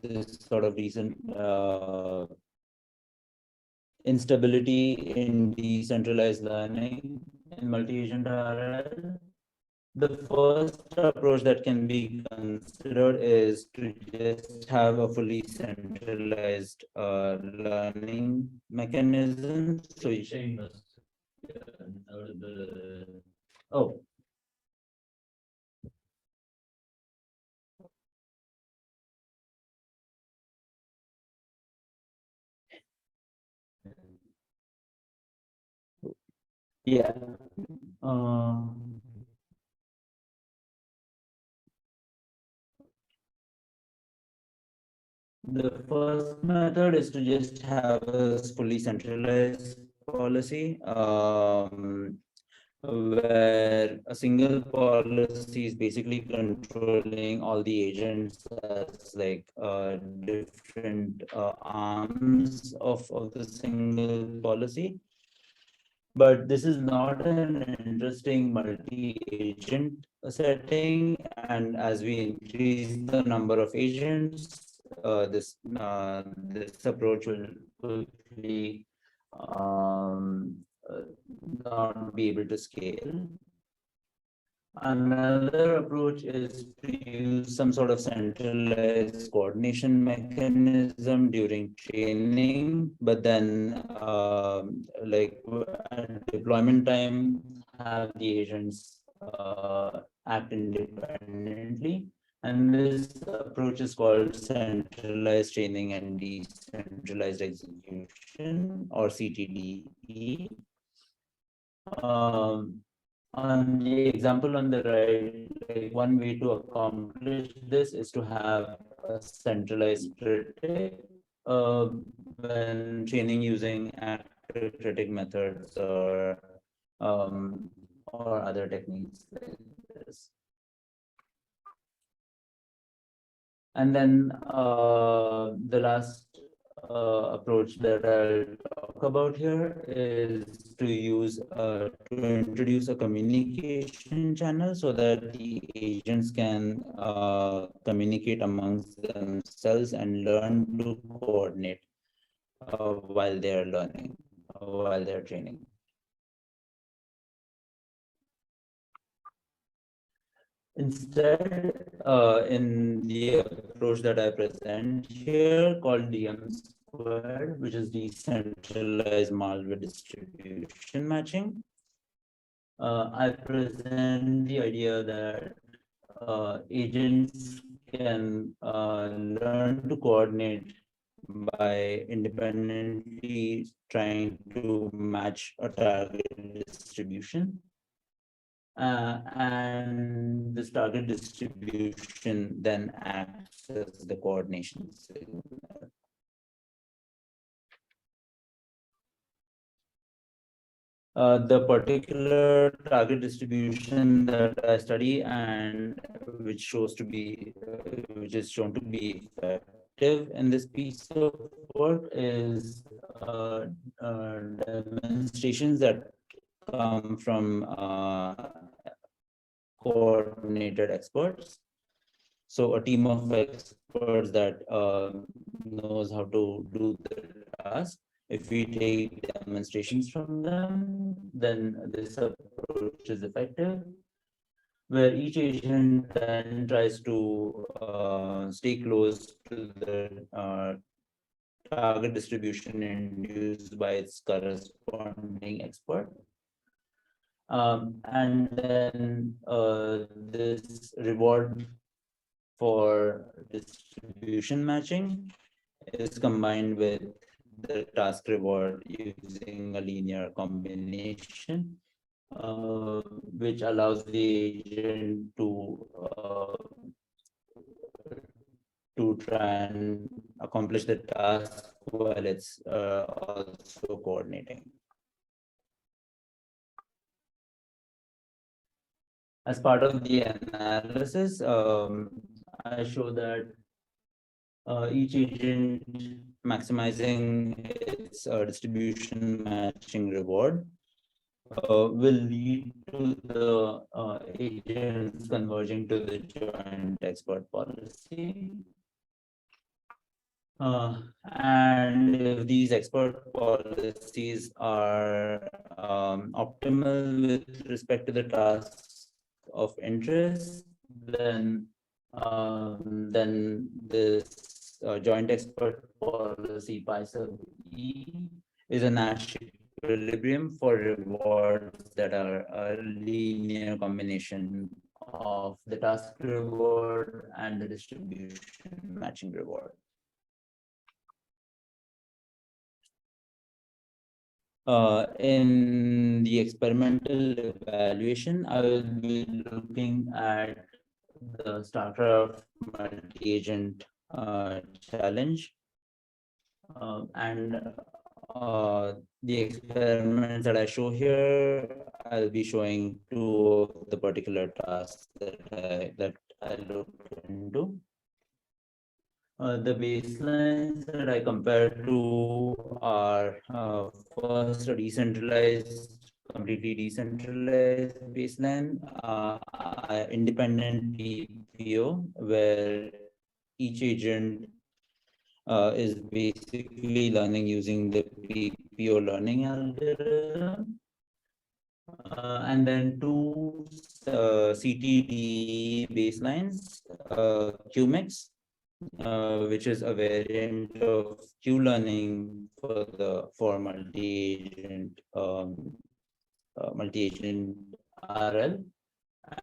this sort of recent instability in decentralized learning in multi-agent RL. The first approach that can be considered is to just have a fully centralized learning mechanism. So you Saying this, oh. Yeah. The first method is to just have a fully centralized policy, where a single policy is basically controlling all the agents as like different arms of the single policy. But this is not an interesting multi-agent setting, and as we increase the number of agents, this approach will quickly not be able to scale. Another approach is to use some sort of centralized coordination mechanism during training, but then like at deployment time, have the agents act independently. And this approach is called centralized training and decentralized execution, or CTDE. On the example on the right, like one way to accomplish this is to have a centralized critic when training using active critic methods or other techniques like this. And then the last approach that I'll talk about here is to introduce a communication channel so that the agents can communicate amongst themselves and learn to coordinate while they're learning, while they're training. Instead, in the approach that I present here called DM squared, which is decentralized malware distribution matching, I present the idea that agents can learn to coordinate by independently trying to match a target distribution. And this target distribution then acts as the coordination signal. The particular target distribution that I study and which is shown to be effective in this piece of work is demonstrations that come from coordinated experts. So a team of experts that knows how to do the task. If we take demonstrations from them, then this approach is effective, where each agent then tries to stay close to the target distribution induced by its corresponding expert. And then this reward for distribution matching is combined with the task reward using a linear combination, which allows the agent to try and accomplish the task while it's also coordinating. As part of the analysis, I show that each agent maximizing its distribution matching reward will lead to the agents converging to the joint expert policy. And if these expert policies are optimal with respect to the tasks of interest, then this joint expert policy pi sub E is a Nash equilibrium for rewards that are a linear combination of the task reward and the distribution matching reward. In the experimental evaluation, I will be looking at the StarCraft multi-agent challenge. And the experiments that I show here, I'll be showing two of the particular tasks that I looked into. The baselines that I compared to are first a completely decentralized baseline, independent PPO, where each agent is basically learning using the PPO learning algorithm. And then two CTD baselines, QMix, which is a variant of Q-learning for multi-agent RL,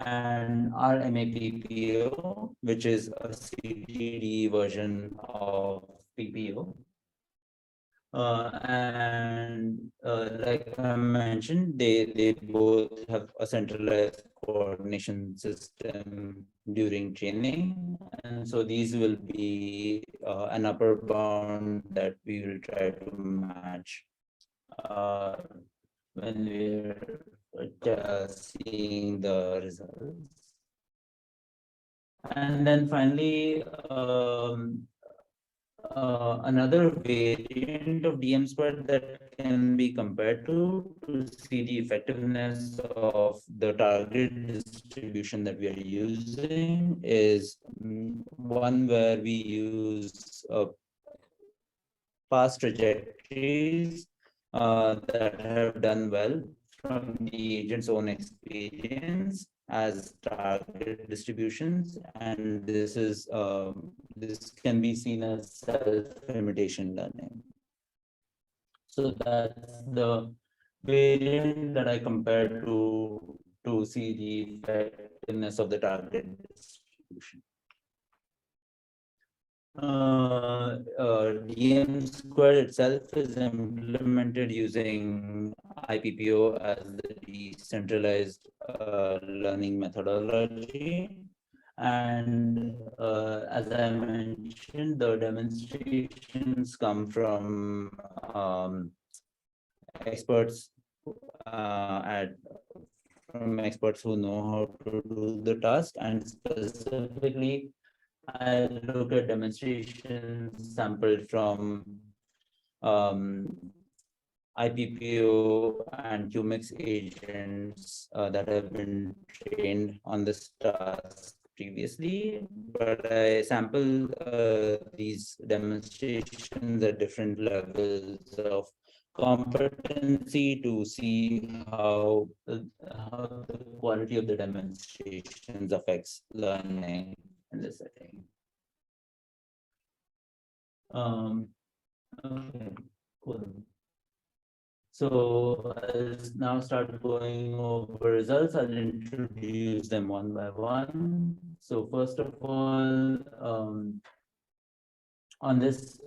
and RMAPPO, which is a CTD version of PPO. Like I mentioned, they both have a centralized coordination system during training, and so these will be an upper bound that we will try to match when we're seeing the results. And then finally, another variant of DM squared that can be compared to see the effectiveness of the target distribution that we are using is one where we use past trajectories that have done well from the agent's own experience as target distributions, and this can be seen as self-imitation learning. So that's the variant that I compared to to see the effectiveness of the target distribution. DM squared itself is implemented using IPPO as the decentralized learning methodology. And as I mentioned, the demonstrations come from experts from experts who know how to do the task, and specifically I look at demonstrations sampled from IPPO and QMix agents that have been trained on this task previously, but I sample these demonstrations at different levels of competency to see how the quality of the demonstrations affects learning in this setting. Okay, cool. So I'll now start going over results. I'll introduce them one by one. So first of all, on this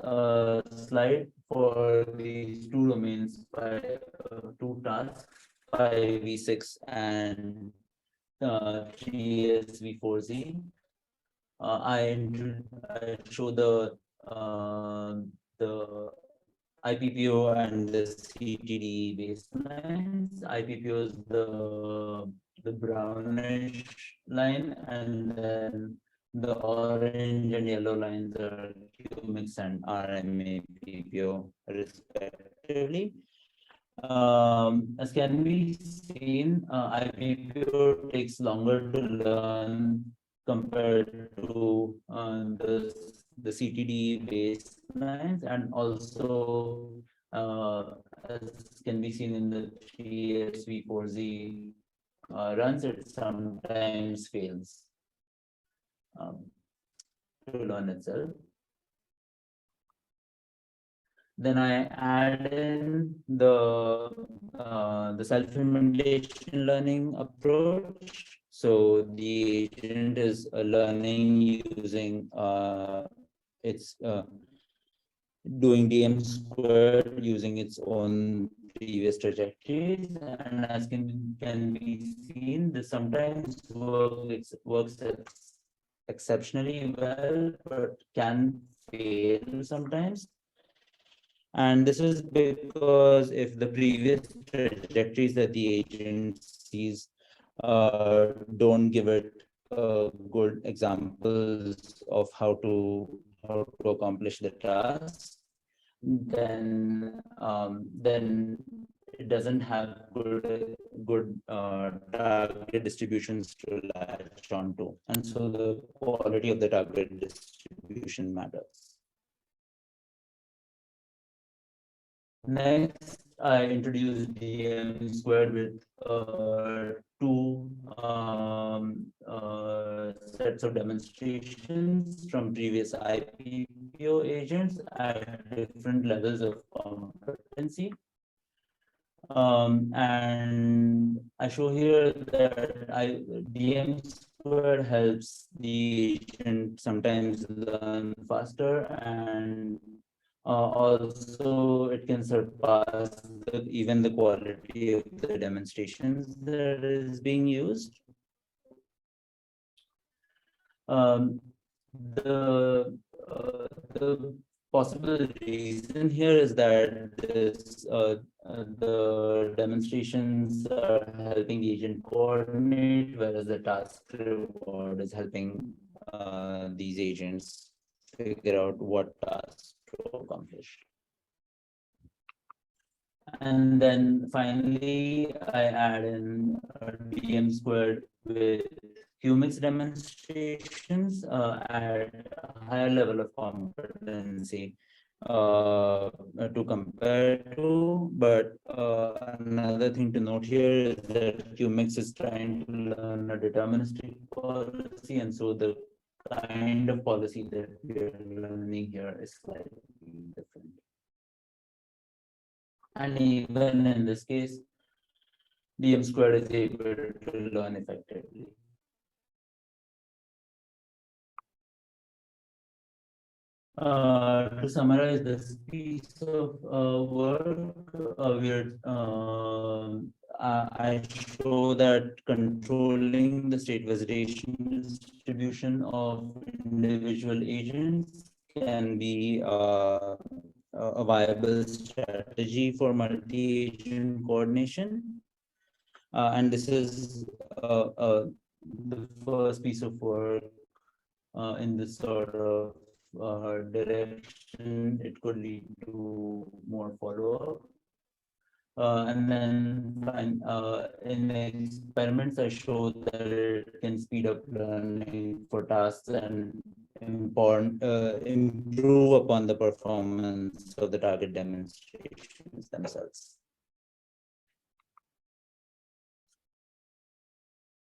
slide for these two domains by two tasks, 5v6 and 3SV4Z, I show the IPPO and the CTD baselines. IPPO is the brownish line, and then the orange and yellow lines are QMix and RMA PPO respectively. As can be seen, IPPO takes longer to learn compared to the CTD baselines, and also as can be seen in the 3SV4Z runs, it sometimes fails to learn itself. Then I add in the self-implementation learning approach. So the agent is learning using it's doing DM squared using its own previous trajectories, and as can be seen, this sometimes works exceptionally well, but can fail sometimes. And this is because if the previous trajectories that the agent sees don't give it good examples of how to accomplish the task, then it doesn't have good target distributions to latch onto, and so the quality of the target distribution matters. Next, I introduced DM squared with two sets of demonstrations from previous IPPO agents at different levels of competency. And I show here that DM squared helps the agent sometimes learn faster, and also it can surpass even the quality of the demonstrations that is being used. The possible reason here is that the demonstrations are helping the agent coordinate, whereas the task reward is helping these agents figure out what tasks to accomplish. And then finally, I add in DM squared with QMix demonstrations at a higher level of competency to compare to. But another thing to note here is that QMix is trying to learn a deterministic policy, and so the kind of policy that we are learning here is slightly different. And even in this case, DM squared is able to learn effectively. To summarize this piece of work, I show that controlling the state visitation distribution of individual agents can be a viable strategy for multi-agent coordination. And this is the first piece of work in this sort of direction. It could lead to more follow-up. And then in experiments, I show that it can speed up learning for tasks and improve upon the performance of the target demonstrations themselves.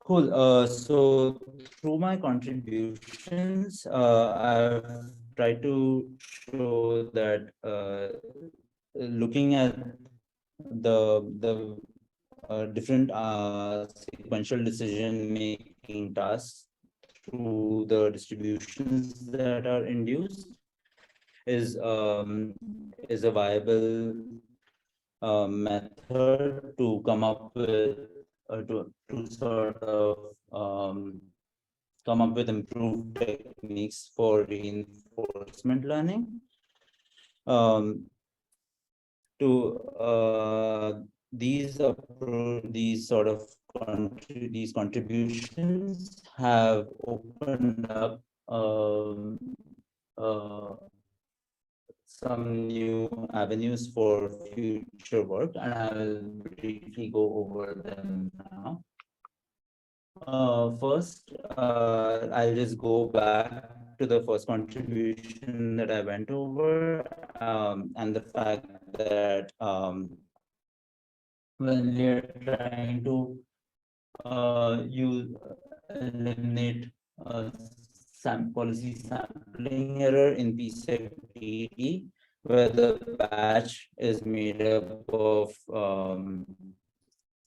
Cool. So through my contributions, I've tried to show that looking at the different sequential decision-making tasks through the distributions that are induced is a viable method to come up with to sort of come up with improved techniques for reinforcement learning. These sort of these contributions have opened up some new avenues for future work, and I will briefly go over them now. First, I'll just go back to the first contribution that I went over, and the fact that when we're trying to eliminate policy sampling error in PSEC-DET, where the batch is made up of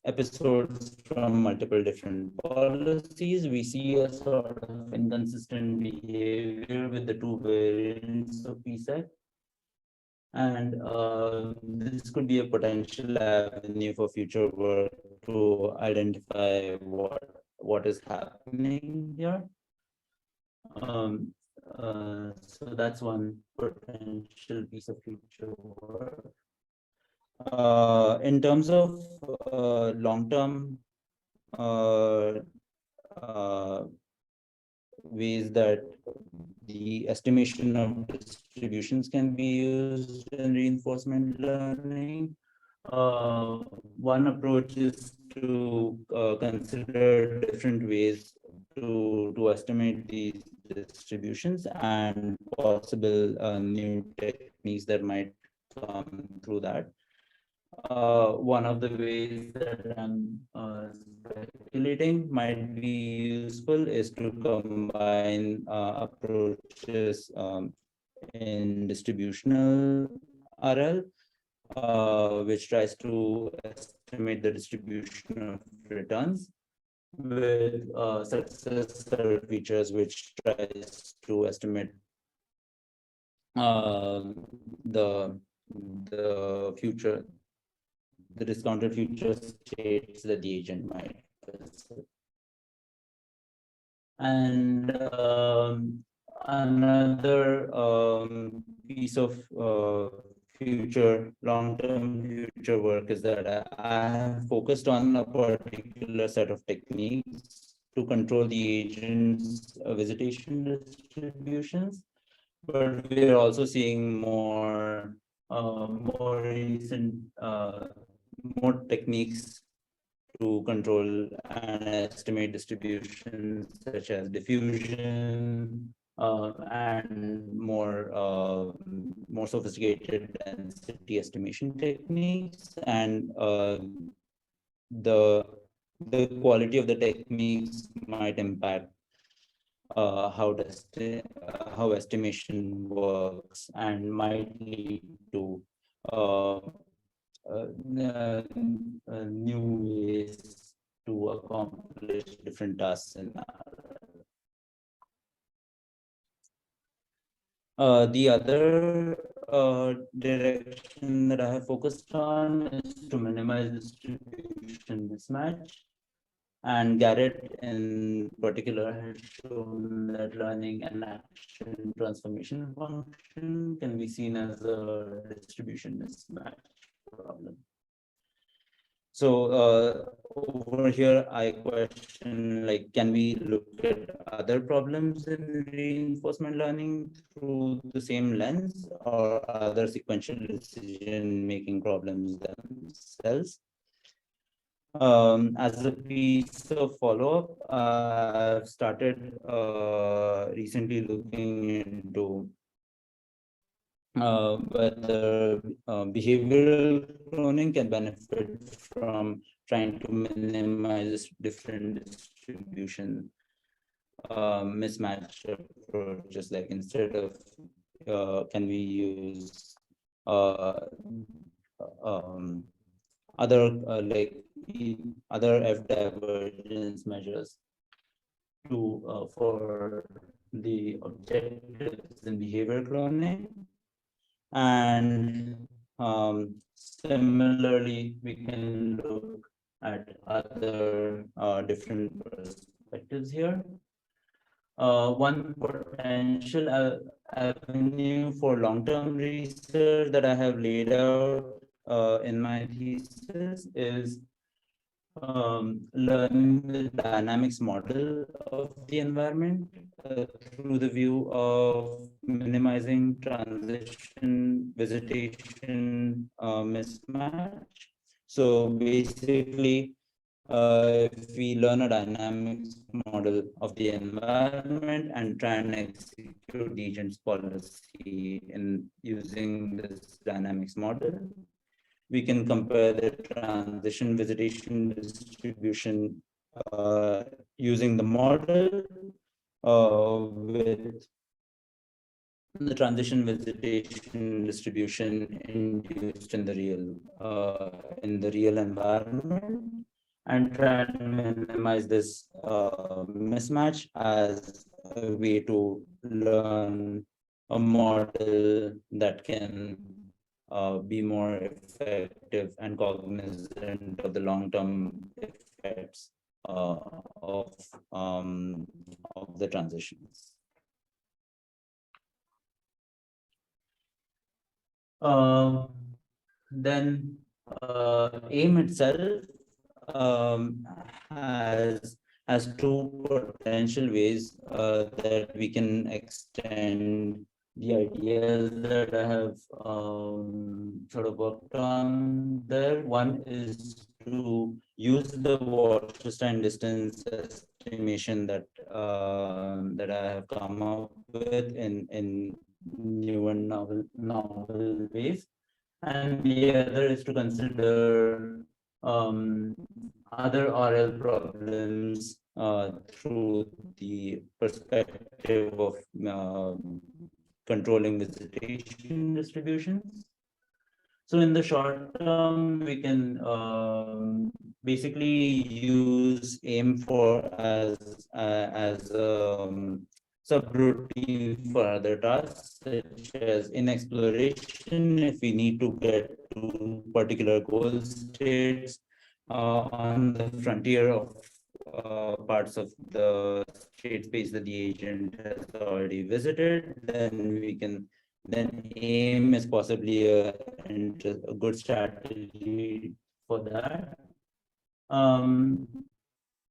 episodes from multiple different policies, we see a sort of inconsistent behavior with the two variants of PSEC. And this could be a potential avenue for future work to identify what is happening here. So that's one potential piece of future work. In terms of long-term ways that the estimation of distributions can be used in reinforcement learning, one approach is to consider different ways to estimate these distributions and possible new techniques that might come through that. One of the ways that I'm speculating might be useful is to combine approaches in distributional RL, which tries to estimate the distribution of returns, with successor features which tries to estimate the discounted future states that the agent might visit. And another piece of long-term future work is that I have focused on a particular set of techniques to control the agent's visitation distributions, but we are also seeing more recent more techniques to control and estimate distributions such as diffusion and more sophisticated density estimation techniques, and the quality of the techniques might impact how estimation works, and might lead to new ways to accomplish different tasks in the other direction that I have focused on is to minimize distribution mismatch. And Garrett in particular has shown that learning an action transformation function can be seen as a distribution mismatch problem. So over here, I question, like, can we look at other problems in reinforcement learning through the same lens, or other sequential decision-making problems themselves? As a piece of follow-up, I've started recently looking into whether behavioral cloning can benefit from trying to minimize different distribution mismatch approaches. Like, instead of can we use other like other F divergence measures to for the objectives in behavior cloning. And similarly, we can look at other different perspectives here. One potential avenue for long-term research that I have laid out in my thesis is learning the dynamics model of the environment through the view of minimizing transition visitation mismatch. So basically, if we learn a dynamics model of the environment and try and execute the agent's policy in using this dynamics model, we can compare the transition visitation distribution using the model with the transition visitation distribution induced in the real environment, and try and minimize this mismatch as a way to learn a model that can be more effective and cognizant of the long-term effects of the transitions. Then AIM itself has two potential ways that we can extend the ideas that I have sort of worked on there. One is to use the Wasserstein distance estimation that that I have come up with in new and novel ways, and the other is to consider other RL problems through the perspective of controlling visitation distributions. So in the short term, we can basically use AIM for as subroutine for other tasks, such as in exploration, if we need to get to particular goal states on the frontier of parts of the state space that the agent has already visited, then we can, then AIM is possibly a good strategy for that.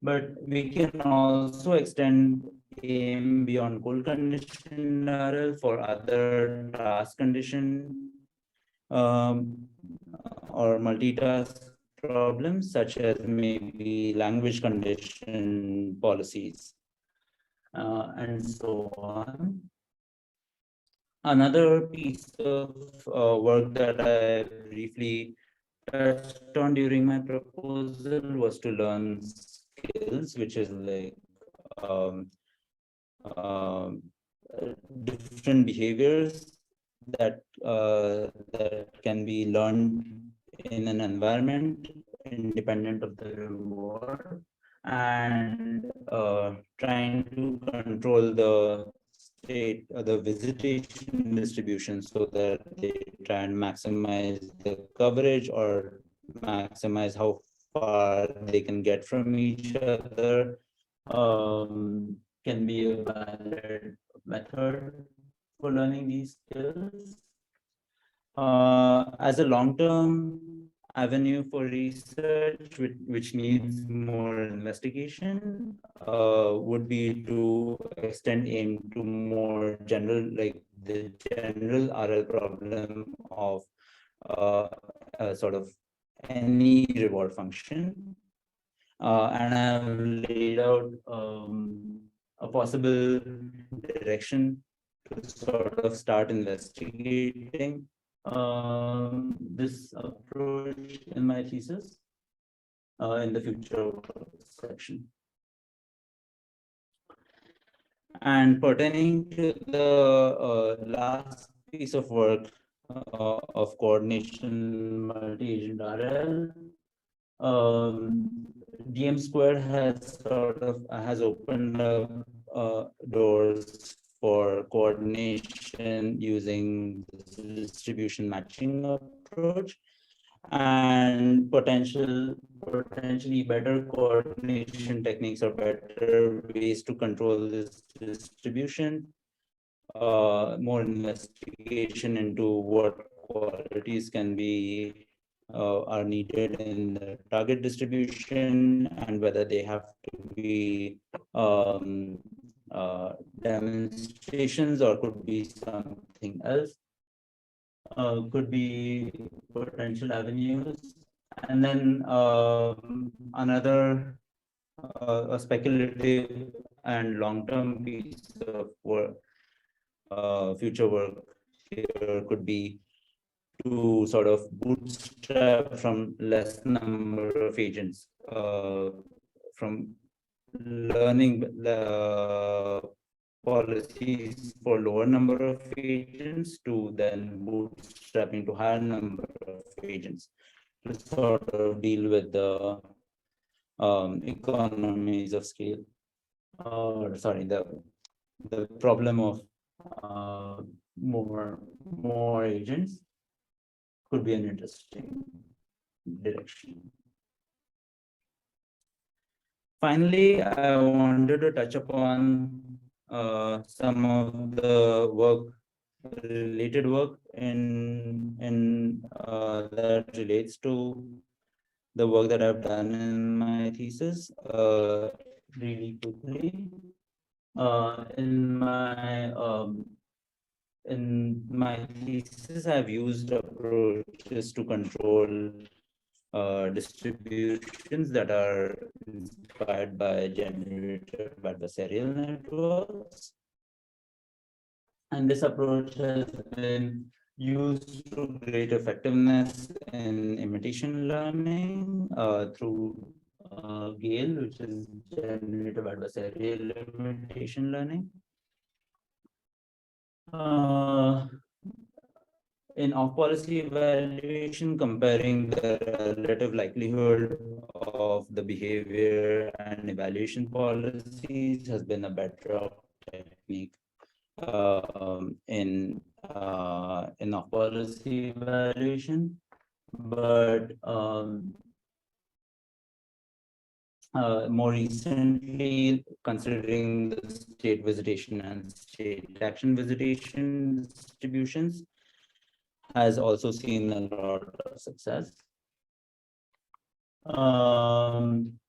But we can also extend AIM beyond goal condition RL for other task condition or multitask problems, such as maybe language condition policies and so on. Another piece of work that I briefly touched on during my proposal was to learn skills, which is like different behaviors that that can be learned in an environment independent of the reward, and trying to control the state, the visitation distribution, so that they try and maximize the coverage or maximize how far they can get from each other. Can be a valid method for learning these skills. As a long-term avenue for research, which needs more investigation, would be to extend aim to more general, like the general RL problem of sort of any reward function. And I've laid out a possible direction to sort of start investigating this approach in my thesis in the future section. And pertaining to the last piece of work of coordination multi-agent RL, DM squared has sort of has opened up doors for coordination using the distribution matching approach, and potentially better coordination techniques or better ways to control this distribution. More investigation into what qualities can be are needed in the target distribution, and whether they have to be demonstrations or could be something else. Could be potential avenues. And then another a speculative and long-term piece of work, future work here could be to sort of bootstrap from less number of agents, from learning the policies for lower number of agents to then bootstrapping to higher number of agents to sort of deal with the economies of scale, or sorry, the problem of more agents could be an interesting direction. Finally, I wanted to touch upon some of the related work that relates to the work that I've done in my thesis really quickly. In my thesis, I've used approaches to control distributions that are inspired by generative adversarial networks. And this approach has been used to great effectiveness in imitation learning through GALE, which is generative adversarial imitation learning. In off-policy evaluation, comparing the relative likelihood of the behavior and evaluation policies has been a bedrock technique in off-policy evaluation, but more recently, considering the state visitation and state action visitation distributions, has also seen a lot of success.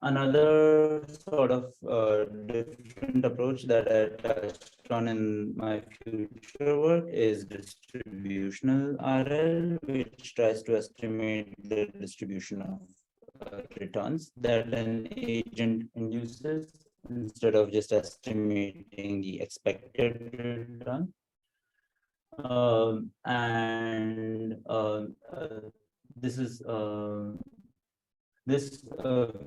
Another sort of different approach that I touched on in my future work is distributional RL, which tries to estimate the distribution of returns that an agent induces instead of just estimating the expected return. This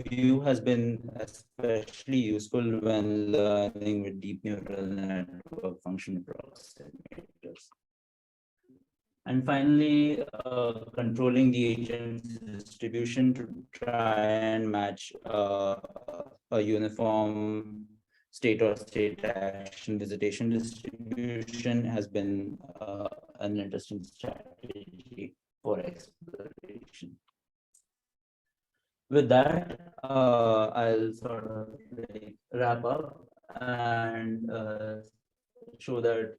view has been especially useful when learning with deep neural network function approximators. And finally, controlling the agent's distribution to try and match a uniform state or state action visitation distribution has been an interesting strategy for exploration. With that, I'll sort of like wrap up and show that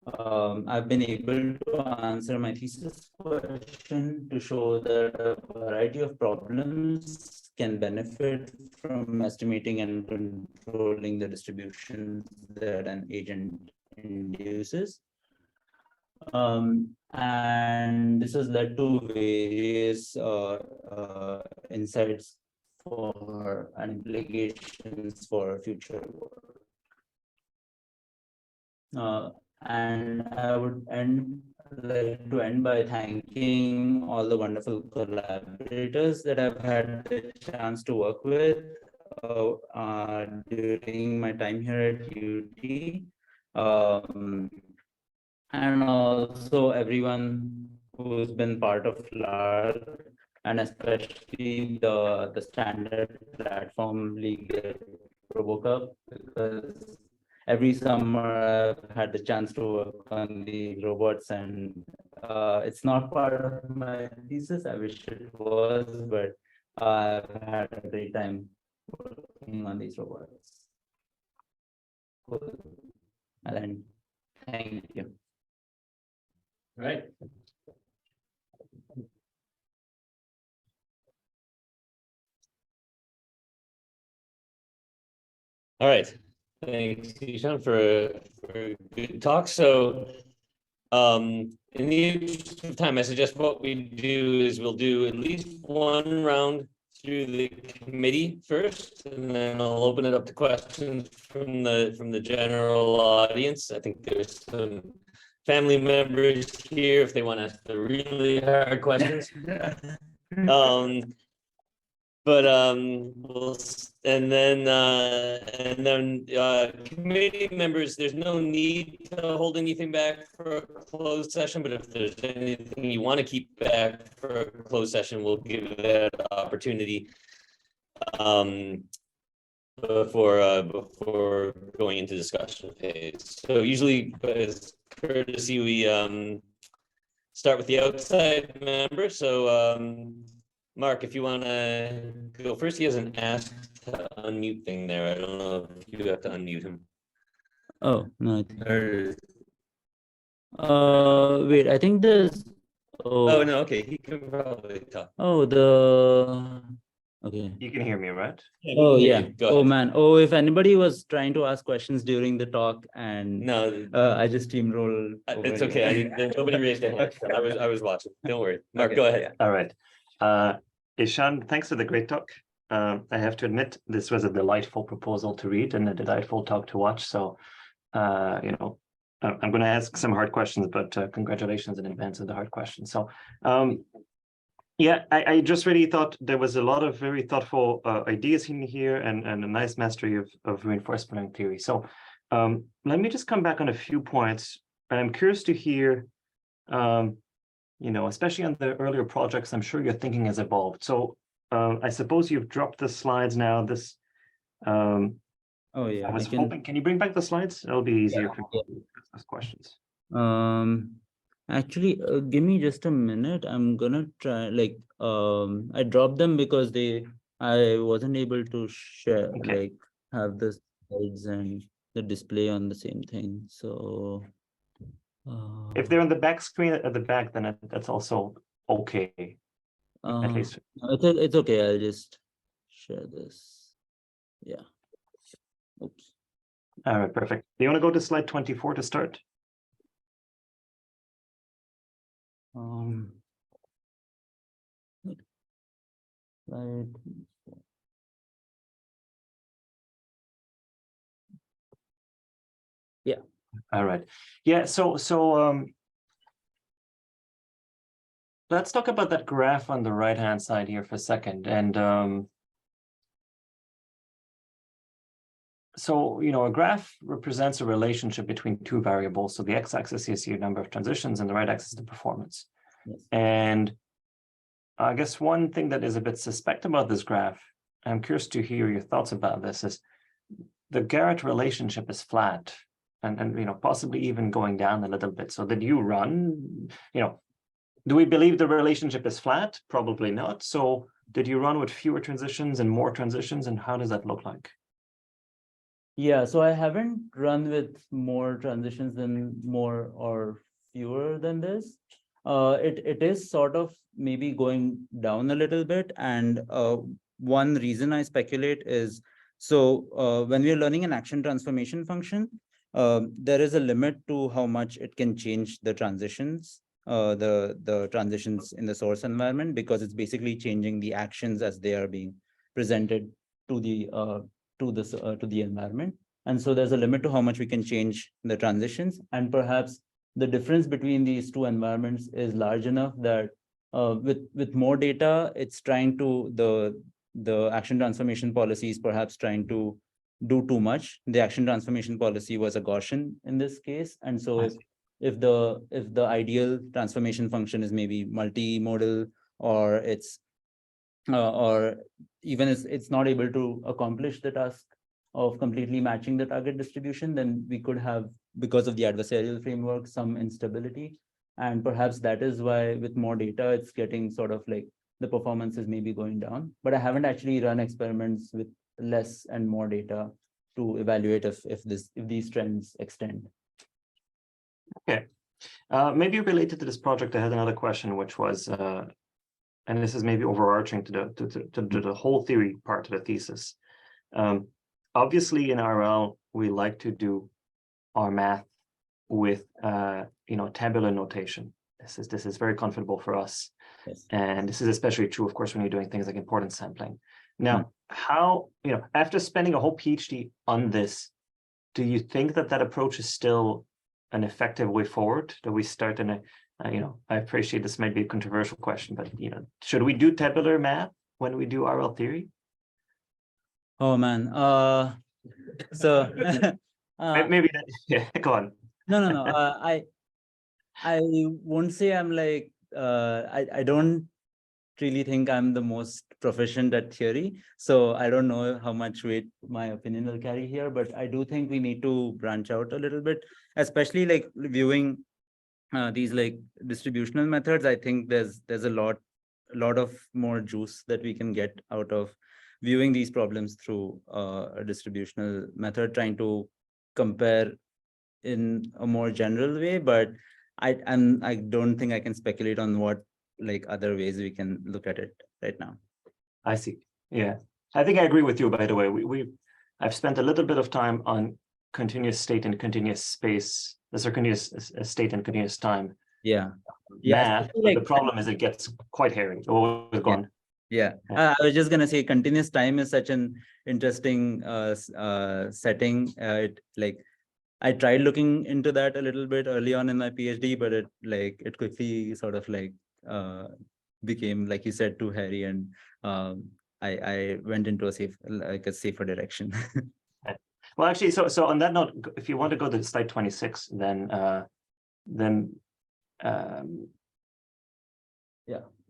I've been able to answer my thesis question to show that a variety of problems can benefit from estimating and controlling the distributions that an agent induces. And this has led to various insights for and implications for future work. And I would like to end by thanking all the wonderful collaborators that I've had the chance to work with during my time here at UT. And also everyone who's been part of LAR, and especially the standard platform league RoboCup, because every summer I've had the chance to work on the robots, and it's not part of my thesis. I wish it was, but I've had a great time working on these robots. Cool. And thank you. Right. All right. Thanks, Ishan, for a good talk. So, in the interest of time, I suggest what we do is we'll do at least one round through the committee first, and then I'll open it up to questions from the general audience. I think there's some family members here if they want to ask the really hard questions. But we'll, and then committee members, there's no need to hold anything back for a closed session, but if there's anything you want to keep back for a closed session, we'll give that opportunity before going into discussion phase. So usually, as courtesy, we start with the outside member. So Mark, if you want to go first, he has an ask to unmute thing there. I don't know if you have to unmute him. Oh, no. Wait, I think there's. Oh, no, okay, he can probably talk. Oh, okay. You can hear me, right? Oh, yeah. Go Oh, ahead. man. Oh, if anybody was trying to ask questions during the talk and No, I just steamrolled. it's okay. I mean, nobody raised their hand. Okay. I was watching. Don't worry. Mark, Okay. go ahead. All right. Ishan, thanks for the great talk. I have to admit, this was a delightful proposal to read and a delightful talk to watch. So, I'm going to ask some hard questions, but congratulations in advance of the hard questions. So, yeah, I just really thought there was a lot of very thoughtful ideas in here and a nice mastery of reinforcement learning theory. So let me just come back on a few points. I'm curious to hear, especially on the earlier projects, I'm sure your thinking has evolved. So I suppose you've dropped the slides now. This, Oh, yeah. I was hoping, can you bring back the slides? It'll be easier for me to ask questions. Actually, give me just a minute. I'm gonna try, like, I dropped them because I wasn't able to share, Okay. like, have the slides and the display on the same thing. So, If they're on the back screen at the back, then that's also okay. At least. no, it's okay. I'll just share this. Yeah. Oops. All right, perfect. Do you want to go to slide 24 to start? Slide. Yeah. All right. Yeah, so let's talk about that graph on the right-hand side here for a second. And so, a graph represents a relationship between two variables. So the x-axis is your number of transitions and the right-axis is the performance. Yes. And I guess one thing that is a bit suspect about this graph, I'm curious to hear your thoughts about this, is the Garrett relationship is flat and possibly even going down a little bit. So did you run, do we believe the relationship is flat? Probably not. So did you run with fewer transitions and more transitions, and how does that look like? Yeah, so I haven't run with more transitions than more or fewer than this. It is sort of maybe going down a little bit, and one reason I speculate is, so when we're learning an action transformation function, there is a limit to how much it can change the transitions, the transitions in the source environment, because it's basically changing the actions as they are being presented to the to the environment. And so there's a limit to how much we can change the transitions, and perhaps the difference between these two environments is large enough that with more data, it's trying to the action transformation policy is perhaps trying to do too much. The action transformation policy was a Gaussian in this case, and so if the ideal transformation function is maybe multimodal, or it's or even it's not able to accomplish the task of completely matching the target distribution, then we could have, because of the adversarial framework, some instability. And perhaps that is why with more data, it's getting sort of like the performance is maybe going down. But I haven't actually run experiments with less and more data to evaluate if these trends extend. Okay. Maybe related to this project, I had another question, which was, and this is maybe overarching to the whole theory part of the thesis. Obviously, in RL, we like to do our math with tabular notation. This is very comfortable for us. Yes. And this is especially true, of course, when you're doing things like importance sampling. Now, how, after spending a whole PhD on this, do you think that approach is still an effective way forward? Do we start in I appreciate this might be a controversial question, but should we do tabular math when we do RL theory? Oh man. So Maybe that, yeah, go on. No. I won't say I'm like I don't really think I'm the most proficient at theory, so I don't know how much weight my opinion will carry here, but I do think we need to branch out a little bit, especially like viewing these like distributional methods. I think there's a lot of more juice that we can get out of viewing these problems through a distributional method, trying to compare in a more general way. But I don't think I can speculate on what like other ways we can look at it right now. I see. Yeah, I think I agree with you. By the way, I've spent a little bit of time on continuous state and continuous space. This are continuous state and continuous time. Yeah. Math. But the problem is it gets quite hairy. Oh, it's gone. Yeah. I was just gonna say continuous time is such an interesting setting. I tried looking into that a little bit early on in my PhD, but it quickly sort of became, like you said, too hairy, and I went into a safer direction. Well, actually, so on that note, if you want to go to slide 26, then yeah,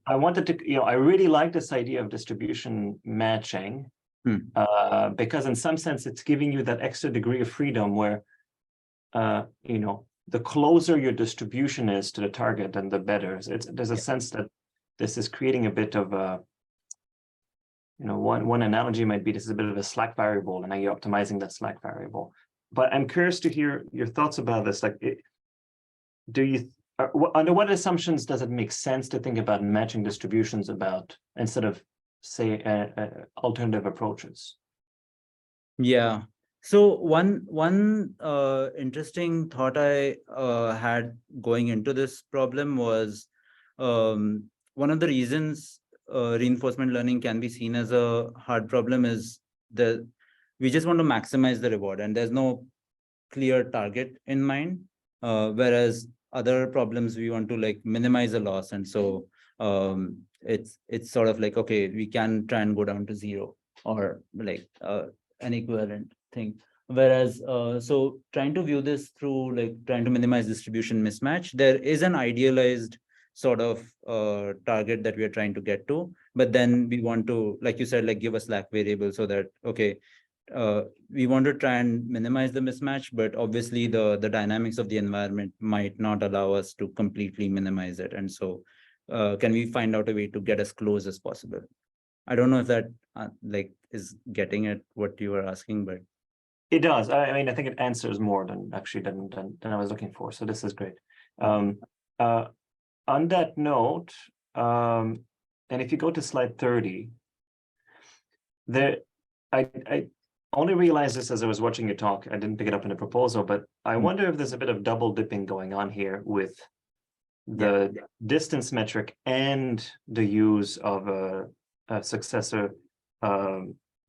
I wanted to, I really like this idea of distribution matching, because in some sense it's giving you that extra degree of freedom where, the closer your distribution is to the target, then the better. There's a sense that this is creating a bit of a, one analogy might be this is a bit of a slack variable, and now you're optimizing that slack variable. But I'm curious to hear your thoughts about this. Like, under what assumptions does it make sense to think about matching distributions instead of, say, alternative approaches? Yeah. So one interesting thought I had going into this problem was one of the reasons reinforcement learning can be seen as a hard problem is that we just want to maximize the reward, and there's no clear target in mind. Whereas other problems, we want to minimize the loss, and so it's sort of like, okay, we can try and go down to zero, or an equivalent thing. Whereas, so trying to view this through like trying to minimize distribution mismatch, there is an idealized sort of target that we are trying to get to, but then we want to, like you said, like give a slack variable so that, okay, we want to try and minimize the mismatch, but obviously the dynamics of the environment might not allow us to completely minimize it. And so can we find out a way to get as close as possible? I don't know if that like is getting at what you were asking, but It does. I mean, I think it answers more than actually than I was looking for. So this is great. On that note, and if you go to slide 30, there, I only realized this as I was watching your talk. I didn't pick it up in the proposal, but I wonder if there's a bit of double dipping going on here with the distance metric and the use of a successor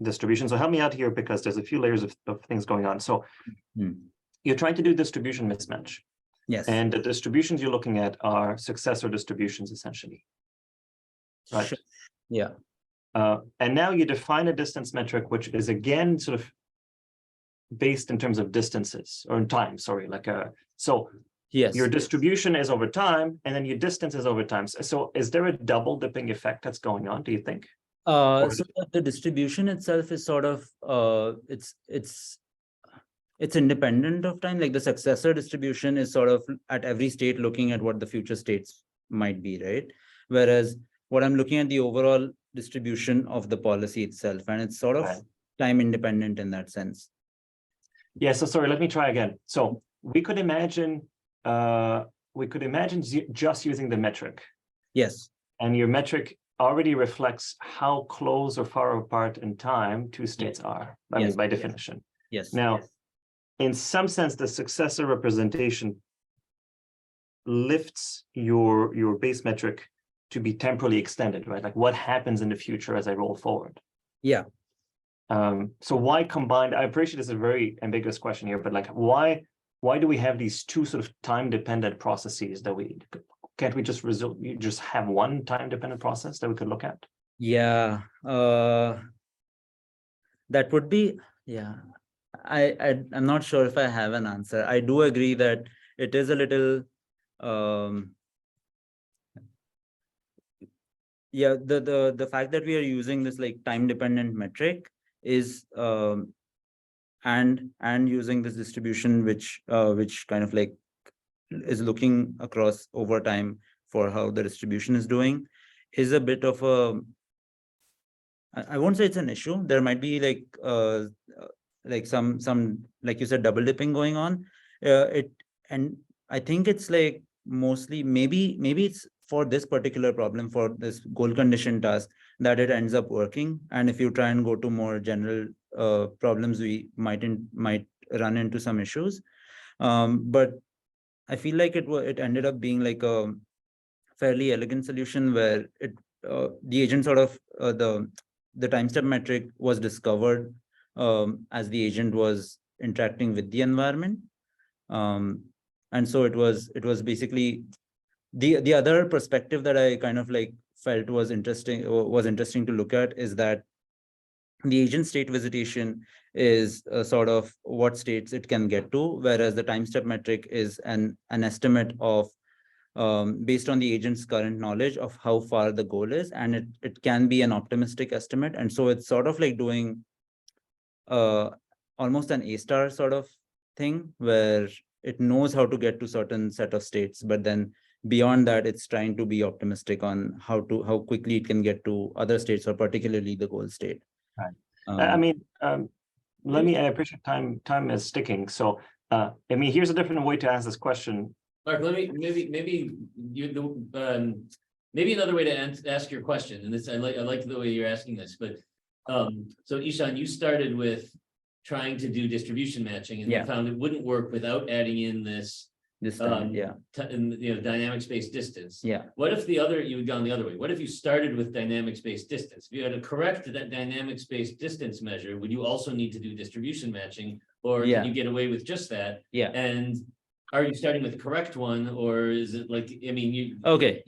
distribution. So help me out here because there's a few layers of things going on. So you're trying to do distribution mismatch. yes. And the distributions you're looking at are successor distributions essentially. Right. Sure. Yeah. And now you define a distance metric, which is again sort of based in terms of distances or in time, sorry, like so Yes. your distribution is over time and then your distance is over time. So is there a double dipping effect that's going on, do you think? So the distribution itself is sort of it's independent of time. Like the successor distribution is sort of at every state looking at what the future states might be, right? Whereas what I'm looking at the overall distribution of the policy itself, and it's sort of time independent in that sense. Yeah, so sorry, let me try again. So we could imagine just using the metric. Yes. And your metric already reflects how close or far apart in time two states are, I mean, by definition. Yes. Now, in some sense, the successor representation lifts your base metric to be temporally extended, right? Like what happens in the future as I roll forward. Yeah. So why combine? I appreciate this is a very ambiguous question here, but like why do we have these two sort of time-dependent processes that can't we just have one time-dependent process that we could look at? Yeah. That would be, yeah. I'm not sure if I have an answer. I do agree that it is a little yeah, the fact that we are using this like time dependent metric is and using this distribution which kind of like is looking across over time for how the distribution is doing is a bit of a, I won't say it's an issue. There might be like some like you said double dipping going on. And I think it's like mostly maybe it's for this particular problem, for this goal condition task, that it ends up working. And if you try and go to more general problems, we might run into some issues. But I feel like it ended up being like a fairly elegant solution where the agent sort of the time step metric was discovered as the agent was interacting with the environment. And so it was basically the other perspective that I kind of like felt was interesting to look at is that the agent state visitation is sort of what states it can get to, whereas the time step metric is an estimate of based on the agent's current knowledge of how far the goal is, and it can be an optimistic estimate. And so it's sort of like doing almost an A-star sort of thing where it knows how to get to certain set of states, but then beyond that, it's trying to be optimistic on how quickly it can get to other states, or particularly the goal state. Right. I mean, I appreciate time is sticking. So, I mean, here's a different way to ask this question. Mark, let me maybe another way to ask your question, and this I like the way you're asking this, but so Ishan, you started with trying to do distribution matching, and you found it wouldn't work without adding in this dynamic space distance. Yeah. What if you had gone the other way? What if you started with dynamic space distance? If you had to correct that dynamic space distance measure, would you also need to do distribution matching, or can you get away with just that? Yeah. And are you starting with the correct one, or is it like, I mean, you, Okay,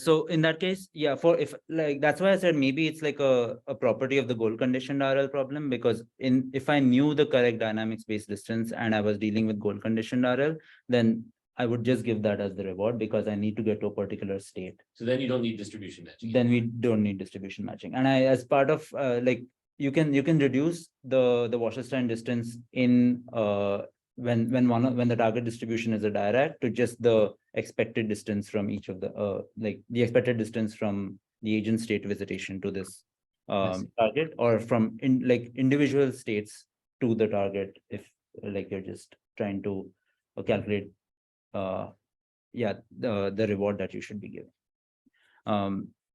so in that case, yeah, for if like that's why I said maybe it's like a property of the goal conditioned RL problem, because if I knew the correct dynamics based distance and I was dealing with goal conditioned RL, then I would just give that as the reward because I need to get to a particular state. so then you don't need distribution matching. Then we don't need distribution matching. And I, as part of like you can reduce the Wasserstein distance in when the target distribution is a direct to just the expected distance from each of the like the expected distance from the agent state visitation to this target, or from individual states to the target, if like you're just trying to calculate the reward that you should be given.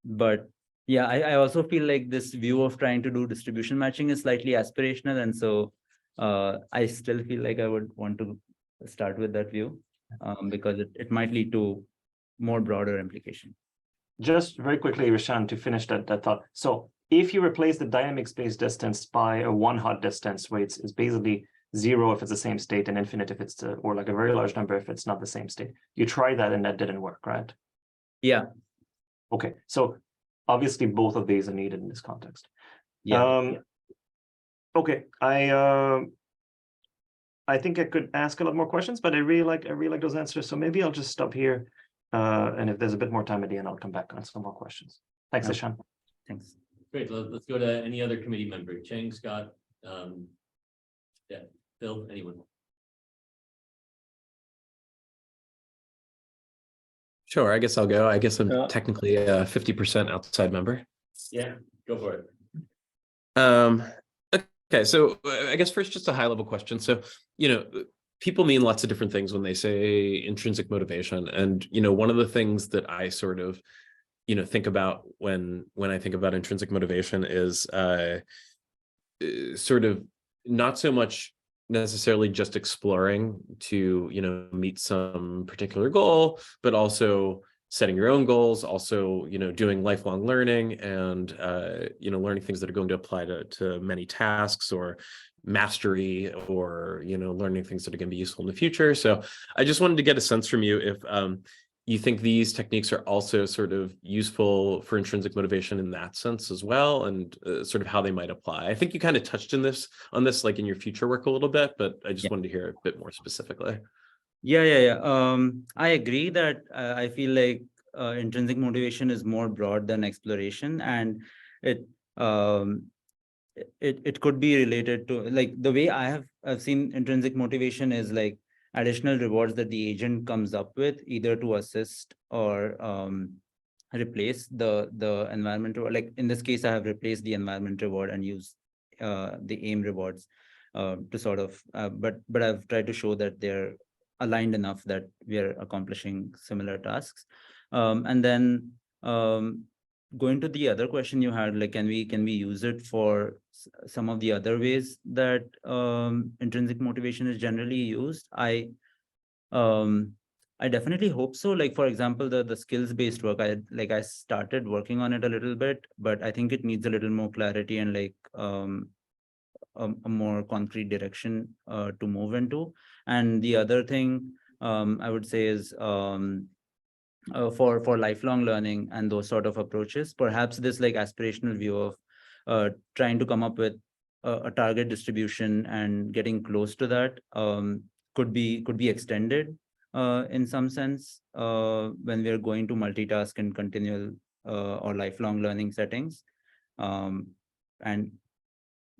But yeah, I also feel like this view of trying to do distribution matching is slightly aspirational, and so I still feel like I would want to start with that view because it might lead to more broader implication. Just very quickly, Ishan, to finish that thought. So if you replace the dynamic space distance by a one-hot distance, where it's basically 0 if it's the same state and infinite if it's or like a very large number if it's not the same state. You try that and that didn't work, right? Yeah. Okay, so obviously both of these are needed in this context. Yeah. Okay, I think I could ask a lot more questions, but I really like those answers. So maybe I'll just stop here. And if there's a bit more time at the end, I'll come back on some more questions. Thanks, Okay. Ishan. Thanks. Great, let's go to any other committee member. Cheng, Scott, yeah, Phil, anyone? Sure, I guess I'll go. I guess I'm technically a 50% outside member. Yeah, go for it. Okay, so I guess first just a high level question. So, people mean lots of different things when they say intrinsic motivation. And, one of the things that I sort of, think about when I think about intrinsic motivation is sort of not so much necessarily just exploring to meet some particular goal, but also setting your own goals, also doing lifelong learning and learning things that are going to apply to many tasks, or mastery, or learning things that are going to be useful in the future. So I just wanted to get a sense from you if you think these techniques are also sort of useful for intrinsic motivation in that sense as well, and sort of how they might apply. I think you kind of touched on this like in your future work a little bit, but I just wanted to hear a bit more specifically. Yeah. I agree that I feel like intrinsic motivation is more broad than exploration, and it could be related to, like, the way I've seen intrinsic motivation is like additional rewards that the agent comes up with, either to assist or replace the environment reward. Like in this case, I have replaced the environment reward and used the aim rewards to sort of but I've tried to show that they're aligned enough that we are accomplishing similar tasks. And then going to the other question you had, like, can we use it for some of the other ways that intrinsic motivation is generally used? I definitely hope so. Like, for example, the skills based work, I started working on it a little bit, but I think it needs a little more clarity and like a more concrete direction to move into. And the other thing I would say is for lifelong learning and those sort of approaches, perhaps this like aspirational view of trying to come up with a target distribution and getting close to that could be extended in some sense when we're going to multitask in continual or lifelong learning settings. And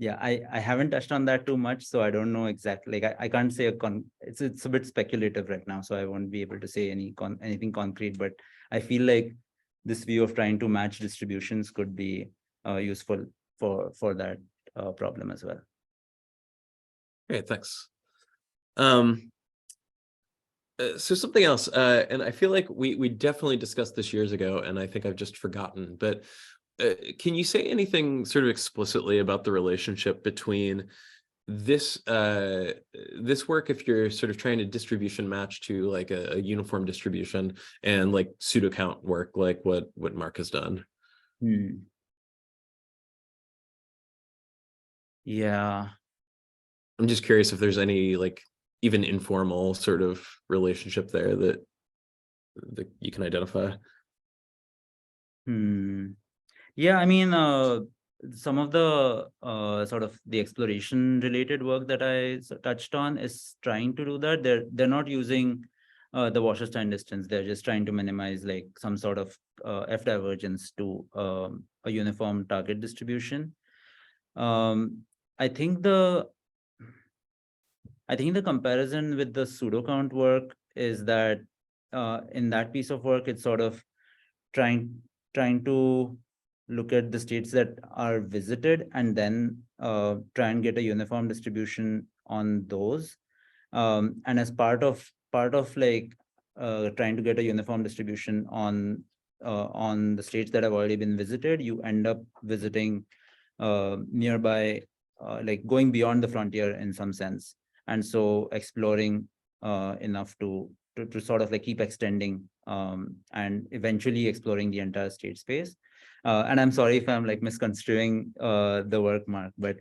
yeah, I haven't touched on that too much, so I don't know exactly. Like I can't say it's a bit speculative right now, so I won't be able to say anything concrete. But I feel like this view of trying to match distributions could be useful for that problem as well. Great, thanks. So something else, and I feel like we definitely discussed this years ago, and I think I've just forgotten, but can you say anything sort of explicitly about the relationship between this work, if you're sort of trying to distribution match to like a uniform distribution, and like pseudo count work, like what Mark has done? Yeah, I'm just curious if there's any like even informal sort of relationship there that you can identify? Yeah, I mean, some of the sort of the exploration related work that I touched on is trying to do that. They're not using the Wasserstein distance. They're just trying to minimize like some sort of F divergence to a uniform target distribution. I think the comparison with the pseudo count work is that in that piece of work, it's sort of trying to look at the states that are visited and then try and get a uniform distribution on those. And as part of like trying to get a uniform distribution on the states that have already been visited, you end up visiting nearby, like going beyond the frontier in some sense, and so exploring enough to sort of like keep extending and eventually exploring the entire state space. And I'm sorry if I'm like misconstruing the work, Mark, but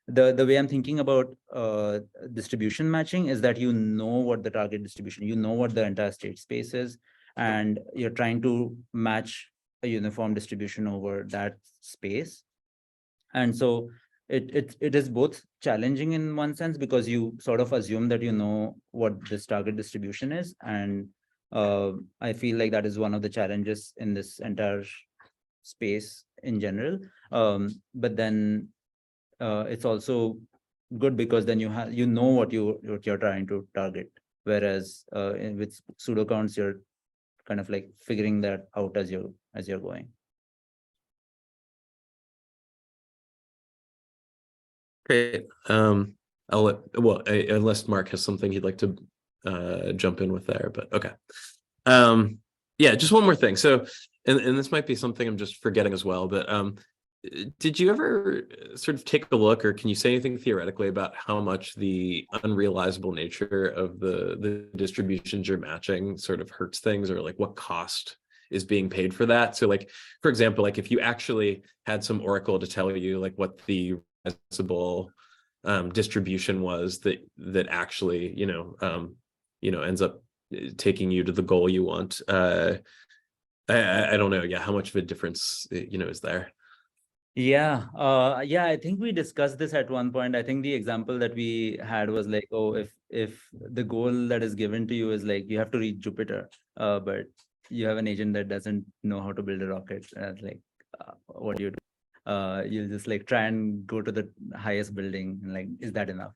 the way I'm thinking about distribution matching is that you know what the target distribution, you know what the entire state space is, and you're trying to match a uniform distribution over that space. And so it is both challenging in one sense because you sort of assume that you know what this target distribution is, and I feel like that is one of the challenges in this entire space in general. But then it's also good because then you know what you're trying to target, whereas with pseudo counts you're kind of like figuring that out as you're going. Great. Unless Mark has something he'd like to jump in with there, but okay. Yeah, just one more thing. So, and this might be something I'm just forgetting as well, but did you ever sort of take a look, or can you say anything theoretically about how much the unrealizable nature of the distributions you're matching sort of hurts things, or like what cost is being paid for that? So like, for example, like if you actually had some oracle to tell you like what the realizable distribution was that actually, ends up taking you to the goal you want. I don't know. Yeah. How much of a difference, is there? Yeah, I think we discussed this at one point. I think the example that we had was like, oh, if the goal that is given to you is like you have to reach Jupiter, but you have an agent that doesn't know how to build a rocket, what do you do? You'll just like try and go to the highest building, and like, is that enough?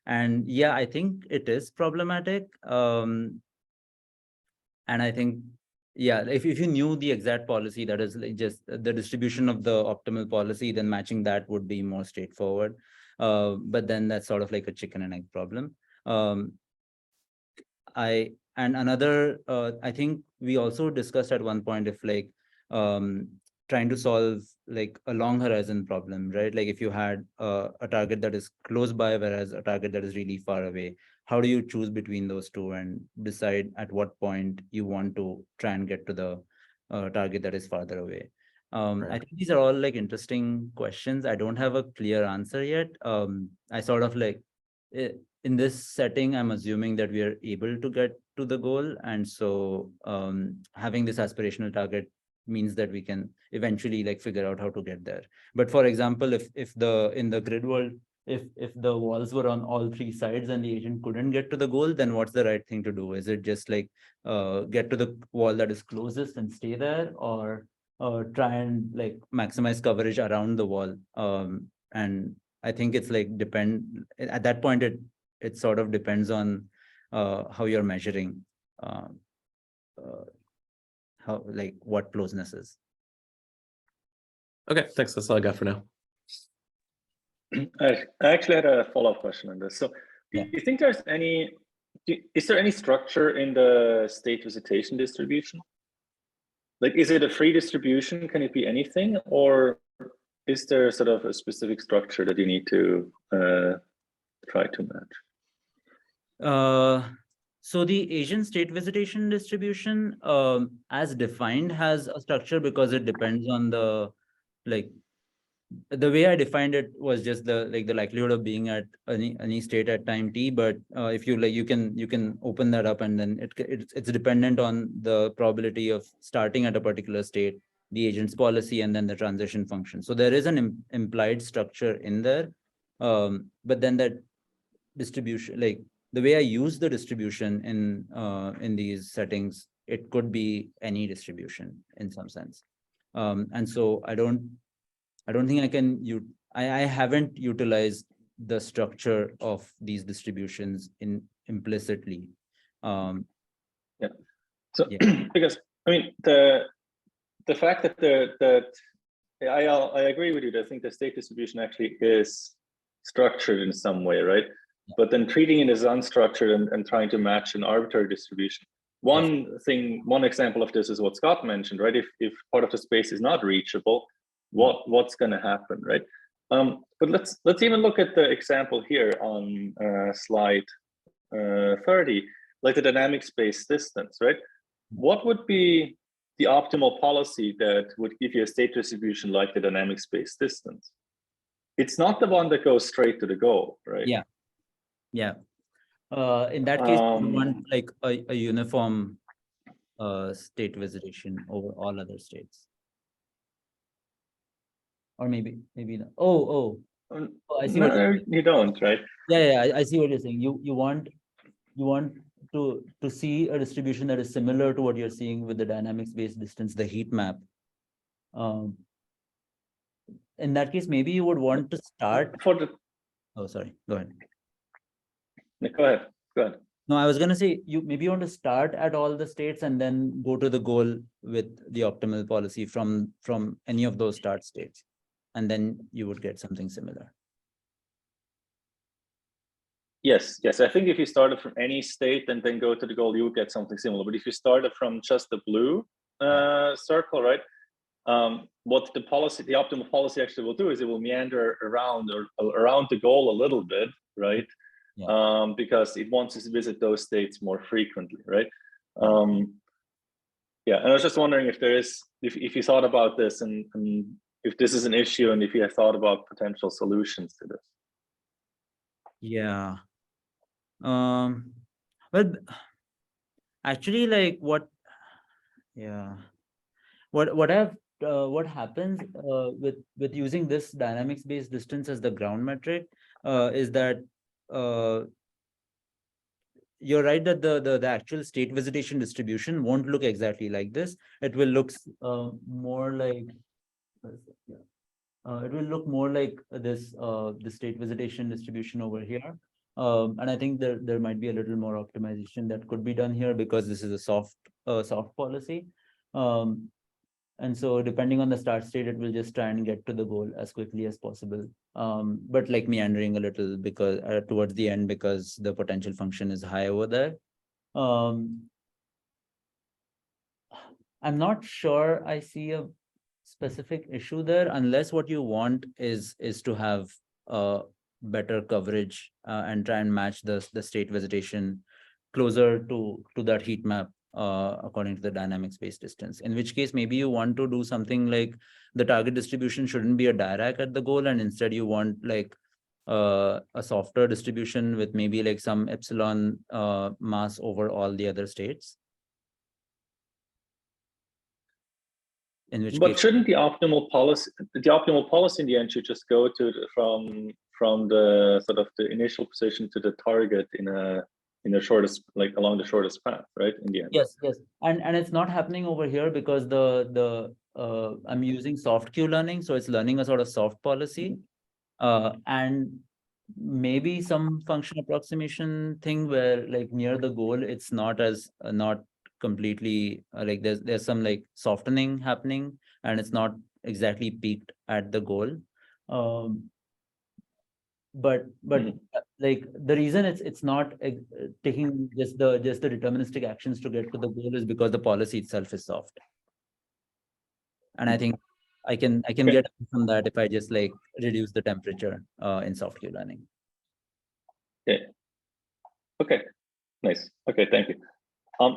And yeah, I think it is problematic. And I think, yeah, if you knew the exact policy that is like just the distribution of the optimal policy, then matching that would be more straightforward. But then that's sort of like a chicken and egg problem. I think we also discussed at one point if like trying to solve like a long horizon problem, right? Like if you had a target that is close by, whereas a target that is really far away, how do you choose between those two and decide at what point you want to try and get to the target that is farther away? Right. I think these are all like interesting questions. I don't have a clear answer yet. I sort of like in this setting, I'm assuming that we are able to get to the goal. And so having this aspirational target means that we can eventually like figure out how to get there. But for example, if in the grid world, if the walls were on all three sides and the agent couldn't get to the goal, then what's the right thing to do? Is it just like get to the wall that is closest and stay there, or try and like maximize coverage around the wall? And I think it's like at that point, it sort of depends on how you're measuring how like what closeness is. Okay, thanks. That's all I got for now. I actually had a follow-up question on this. So do you think is there any structure in the state visitation distribution? Like, is it a free distribution? Can it be anything? Or is there sort of a specific structure that you need to try to match? So the Asian state visitation distribution as defined has a structure because it depends on the like the way I defined it was just the likelihood of being at any state at time t. But if you like, you can open that up, and then it's dependent on the probability of starting at a particular state, the agent's policy, and then the transition function. So there is an implied structure in there, but then that distribution, like the way I use the distribution in these settings, it could be any distribution in some sense. And so I don't think I can I haven't utilized the structure of these distributions implicitly. So Yeah. because I mean the fact that I agree with you that I think the state distribution actually is structured in some way, right? But then treating it as unstructured and trying to match an arbitrary distribution. One example of this is what Scott mentioned, right? If part of the space is not reachable, what's going to happen, right? But let's even look at the example here on slide 30, like the dynamic space distance, right? What would be the optimal policy that would give you a state distribution like the dynamic space distance? It's not the one that goes straight to the goal, right? Yeah. Yeah. In that case, you want like a uniform state visitation over all other states. Or maybe not. Oh, I see what you don't, right? Yeah, I see what you're saying. You want to see a distribution that is similar to what you're seeing with the dynamic space distance, the heat map. In that case, maybe you would want to start for the. Oh, sorry. Go ahead. Go ahead. No, I was gonna say maybe you want to start at all the states and then go to the goal with the optimal policy from any of those start states, and then you would get something similar. Yes. I think if you started from any state and then go to the goal, you would get something similar. But if you started from just the blue circle, right? What the optimal policy actually will do is it will meander around the goal a little bit, right? Yeah. Because it wants to visit those states more frequently, right? Yeah, and I was just wondering if there is, if you thought about this and if this is an issue and if you have thought about potential solutions to this. Yeah. Well, actually, like what happens with using this dynamic space distance as the ground metric is that you're right that the actual state visitation distribution won't look exactly like this. It will look more like this the state visitation distribution over here. And I think there might be a little more optimization that could be done here because this is a soft policy. And so depending on the start state, it will just try and get to the goal as quickly as possible. But like meandering a little because towards the end, because the potential function is high over there. I'm not sure I see a specific issue there, unless what you want is to have better coverage and try and match the state visitation closer to that heat map according to the dynamic space distance, in which case maybe you want to do something like the target distribution shouldn't be a Dirac at the goal, and instead you want like a softer distribution with maybe like some epsilon mass over all the other states. In which case, shouldn't the optimal policy in the end should just go to from the sort of the initial position to the target in the shortest, like along the shortest path, right? In the end. Yes. And it's not happening over here because I'm using soft Q learning, so it's learning a sort of soft policy, and maybe some function approximation thing where like near the goal it's not completely like there's some like softening happening and it's not exactly peaked at the goal. But like the reason it's not taking just the deterministic actions to get to the goal is because the policy itself is soft. And I think I can get from that if I just like reduce the temperature in soft Q learning. Okay. Nice. Okay, thank you.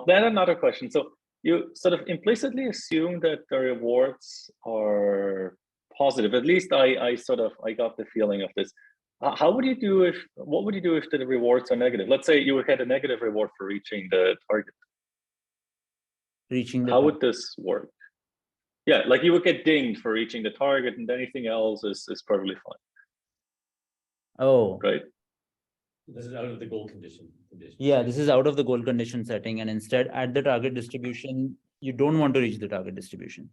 Then another question. So you sort of implicitly assume that the rewards are positive. At least I got the feeling of this. How would you do what would you do if the rewards are negative? Let's say you had a negative reward for reaching the target. Reaching the How would this work? Yeah, like you would get dinged for reaching the target, and anything else is perfectly fine. Oh, Right. This is out of the goal condition. yeah, this is out of the goal condition setting, and instead at the target distribution, you don't want to reach the target distribution.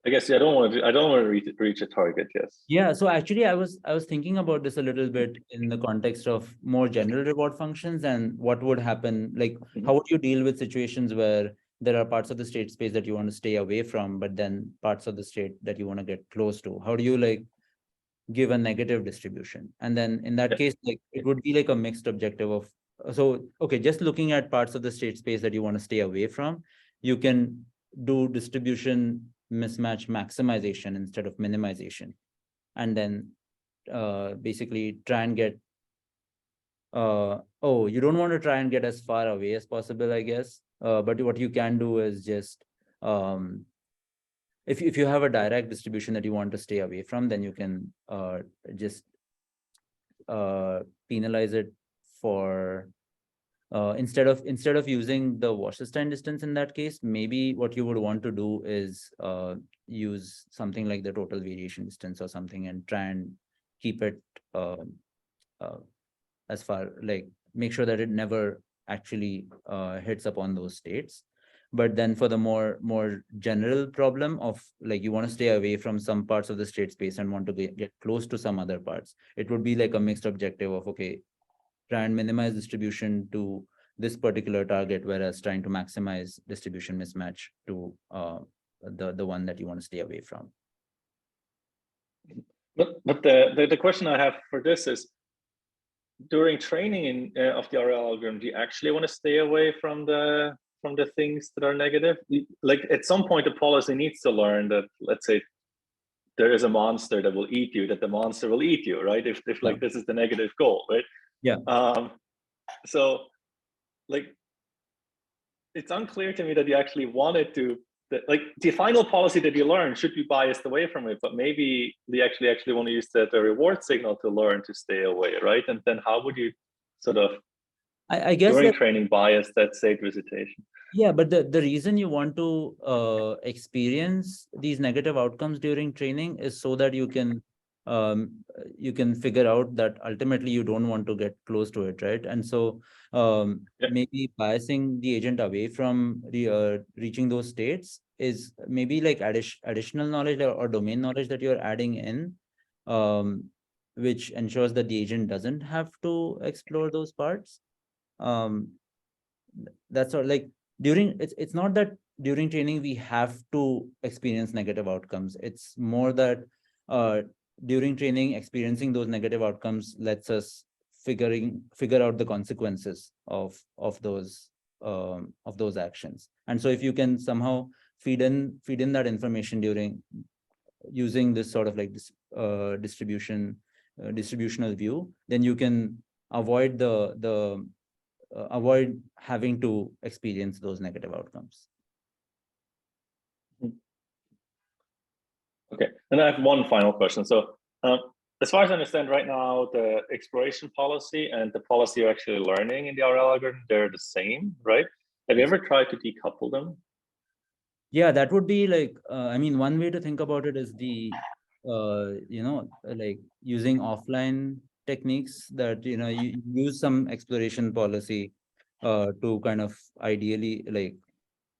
I guess I don't want to reach a target. Yes. Yeah, so actually I was thinking about this a little bit in the context of more general reward functions and what would happen, like how would you deal with situations where there are parts of the state space that you want to stay away from, but then parts of the state that you want to get close to? How do you like give a negative distribution? And then in that case, like it would be like a mixed objective of, so okay, just looking at parts of the state space that you want to stay away from, you can do distribution mismatch maximization instead of minimization, and then basically try and get oh, you don't want to try and get as far away as possible, I guess, but what you can do is just if you have a direct distribution that you want to stay away from, then you can just penalize it for instead of using the Wasserstein distance in that case. Maybe what you would want to do is use something like the total variation distance or something, and try and keep it as far, like make sure that it never actually hits upon those states. But then for the more general problem of like you want to stay away from some parts of the state space and want to get close to some other parts, it would be like a mixed objective of, okay, try and minimize distribution to this particular target, whereas trying to maximize distribution mismatch to the one that you want to stay away from. But the question I have for this is, during training of the RL algorithm, do you actually want to stay away from the things that are negative? Like at some point, the policy needs to learn that, let's say, there is a monster that will eat you, that the monster will eat you, right? If like this is the negative goal, right? Yeah. So like, it's unclear to me that you actually wanted to, like the final policy that you learn should be biased away from it, but maybe they actually want to use the reward signal to learn to stay away, right? And then how would you sort of, I guess during training, bias that state visitation? Yeah, but the reason you want to experience these negative outcomes during training is so that you can figure out that ultimately you don't want to get close to it, right? And so maybe biasing the agent away from reaching those states is maybe like additional knowledge or domain knowledge that you're adding in, which ensures that the agent doesn't have to explore those parts. That's all. Like it's not that during training we have to experience negative outcomes. It's more that during training, experiencing those negative outcomes lets us figure out the consequences of those actions. And so if you can somehow feed in that information during using this sort of like this distributional view, then you can avoid avoid having to experience those negative outcomes. Okay, and I have one final question. So as far as I understand right now, the exploration policy and the policy you're actually learning in the RL algorithm, they're the same, right? Have you ever tried to decouple them? Yeah, that would be like, I mean, one way to think about it is the, like using offline techniques that, you use some exploration policy to kind of ideally like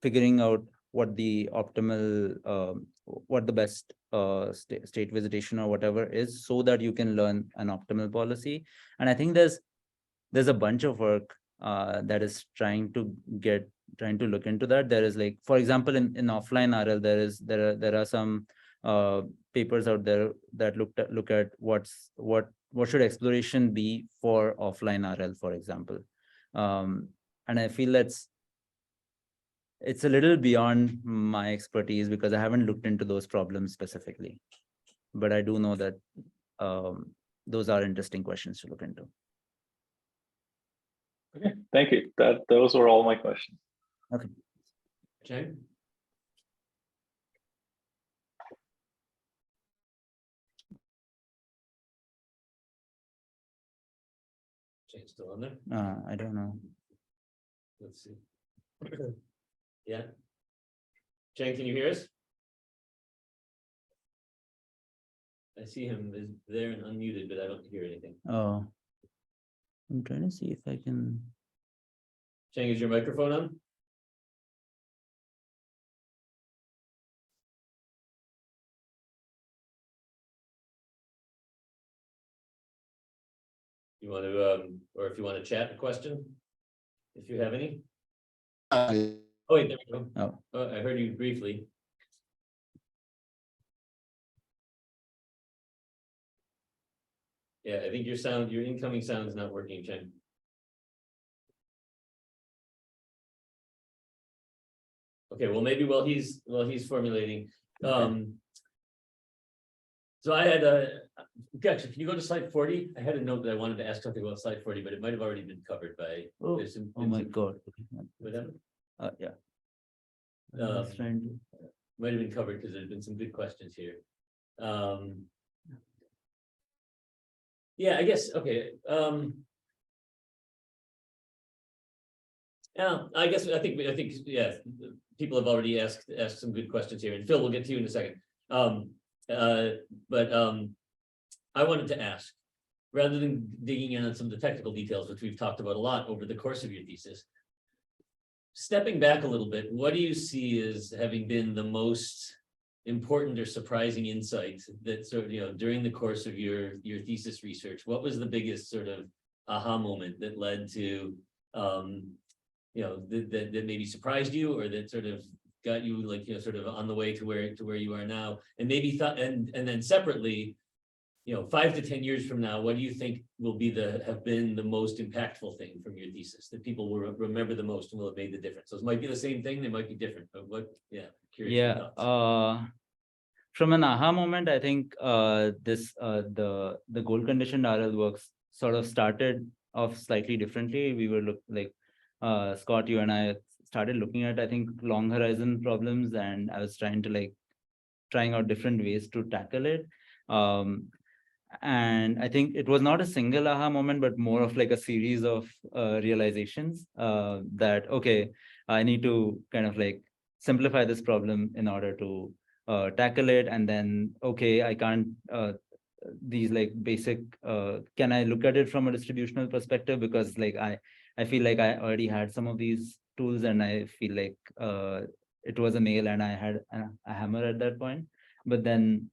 figuring out what the optimal, what the best state visitation or whatever is, so that you can learn an optimal policy. And I think there's a bunch of work that is trying to look into that. There is like, for example, in offline RL, there are some papers out there that look at what should exploration be for offline RL, for example. And I feel it's a little beyond my expertise because I haven't looked into those problems specifically, but I do know that those are interesting questions to look into. Okay, thank you. Those were all my questions. Okay. Okay. Chang's still on there. I don't know. Let's see. Yeah. Chang, can you hear us? I see him is there and unmuted, but I don't hear anything. Oh, I'm trying to see if I can. Chang, is your microphone on? You want to, or if you want to chat a question, if you have any. Oh, wait, there we go. Oh, I heard you briefly. Yeah, I think your incoming sound is not working, Chang. Okay, well, maybe while he's formulating, so I had gotcha. Can you go to slide 40? I had a note that I wanted to ask something about slide 40, but it might have already been covered by. oh, there's some- oh my God. Whatever. Yeah. I was trying to. Might have been covered because there's been some good questions here. Yeah, I guess, okay. Yeah, I think, yeah, people have already asked some good questions here, and Phil, we'll get to you in a second. But I wanted to ask, rather than digging in on some of the technical details, which we've talked about a lot over the course of your thesis, stepping back a little bit, what do you see as having been the most important or surprising insight that sort of, during the course of your thesis research? What was the biggest sort of aha moment that led to, that maybe surprised you, or that sort of got you like, sort of on the way to where you are now? And maybe and then separately, 5 to 10 years from now, what do you think will have been the most impactful thing from your thesis that people will remember the most and will have made the difference? Those might be the same thing, they might be different, but curious. Yeah. From an aha moment, I think the goal conditioned RL works sort of started off slightly differently. We were Scott, you and I started looking at, I think, long horizon problems, and I was trying out different ways to tackle it. And I think it was not a single aha moment, but more of like a series of realizations that, okay, I need to kind of simplify this problem in order to tackle it. And then, okay, I can't, these basic, can I look at it from a distributional perspective? Because I feel like I already had some of these tools, and I feel like it was a nail and I had a hammer at that point. But then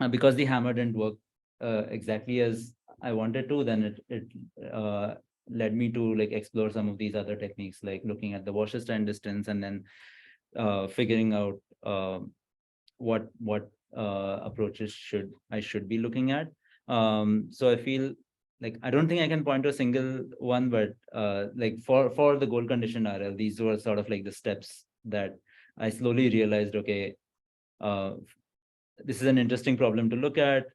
because the hammer didn't work exactly as I wanted to, then it led me to explore some of these other techniques, like looking at the Wasserstein distance, and then figuring out what approaches I should be looking at. So I feel I don't think I can point to a single one, but for the goal conditioned RL, these were sort of the steps that I slowly realized, okay, this is an interesting problem to look at.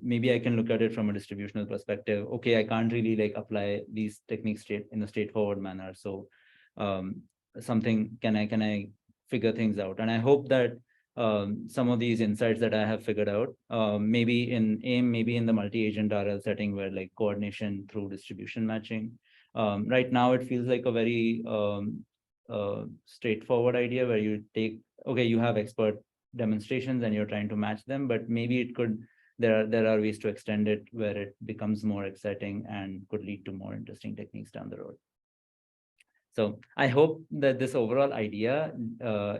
Maybe I can look at it from a distributional perspective. Okay, I can't really apply these techniques in a straightforward manner. So can I figure things out? And I hope that some of these insights that I have figured out, maybe in AIM, maybe in the multi-agent RL setting, where coordination through distribution matching. Right now, it feels like a very straightforward idea where you you have expert demonstrations and you're trying to match them, but maybe there are ways to extend it where it becomes more exciting and could lead to more interesting techniques down the road. So I hope that this overall idea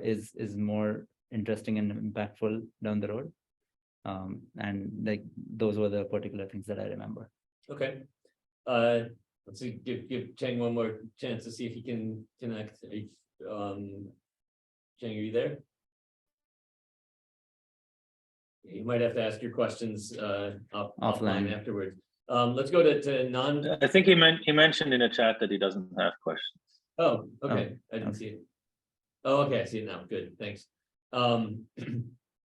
is more interesting and impactful down the road. And those were the particular things that I remember. Okay. Let's see, give Chang one more chance to see if he can connect. Chang, are you there? You might have to ask your questions offline afterwards. Let's go to non. I think he mentioned in a chat that he doesn't have questions. Oh, okay. I didn't see it. Oh, okay. I see it now. Good. Thanks.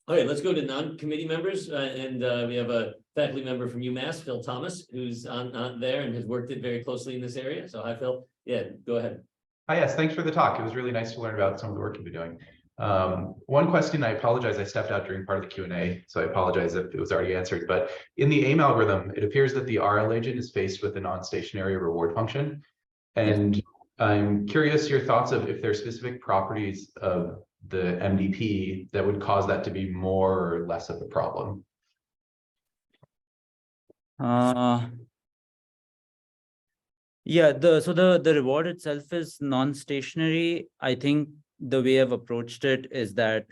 Okay, let's go to non-committee members. And we have a faculty member from UMass, Phil Thomas, who's on there and has worked it very closely in this area. So hi, Phil. Yeah, go ahead. Hi, yes, thanks for the talk. It was really nice to learn about some of the work you've been doing. One question, I apologize, I stepped out during part of the Q&A, so I apologize if it was already answered, but in the AIM algorithm, it appears that the RL agent is faced with a non-stationary reward function. And I'm curious your thoughts of if there are specific properties of the MDP that would cause that to be more or less of a problem. Yeah, the reward itself is non-stationary. I think the way I've approached it is that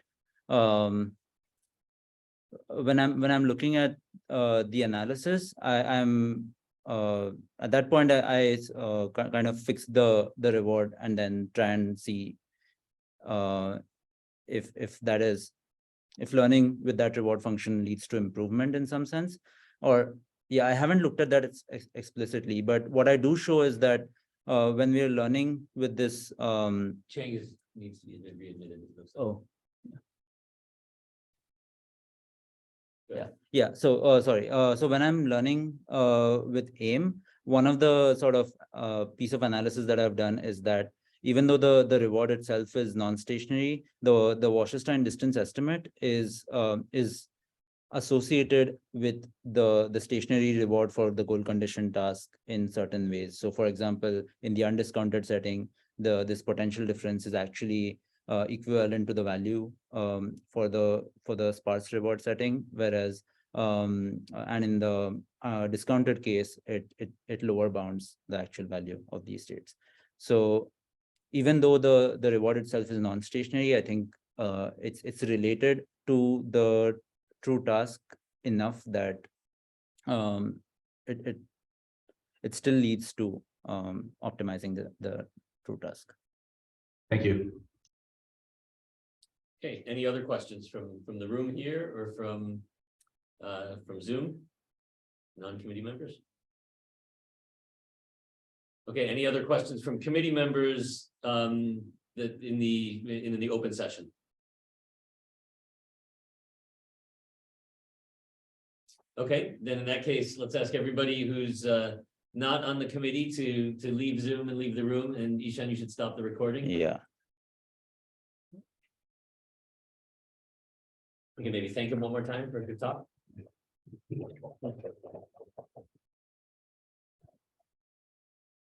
when I'm looking at the analysis, I'm at that point I kind of fix the reward and then try and see if learning with that reward function leads to improvement in some sense. Or yeah, I haven't looked at that explicitly, but what I do show is that when we are learning with this Chang needs to be readmitted. oh yeah so sorry so when I'm learning with AIM, one of the sort of piece of analysis that I've done is that even though the reward itself is non-stationary, the Wasserstein distance estimate is associated with the stationary reward for the goal condition task in certain ways. So for example, in the undiscounted setting, this potential difference is actually equivalent to the value for the sparse reward setting, whereas and in the discounted case, it lower bounds the actual value of these states. So even though the reward itself is non-stationary, I think it's related to the true task enough that it still leads to optimizing the true task. Thank you. Okay, any other questions from the room here or from Zoom? Non-committee members? Okay, any other questions from committee members that in the open session? Okay, then in that case, let's ask everybody who's not on the committee to leave Zoom and leave the room. And Ishan, you should stop the recording. Yeah. We can maybe thank him one more time for a good talk.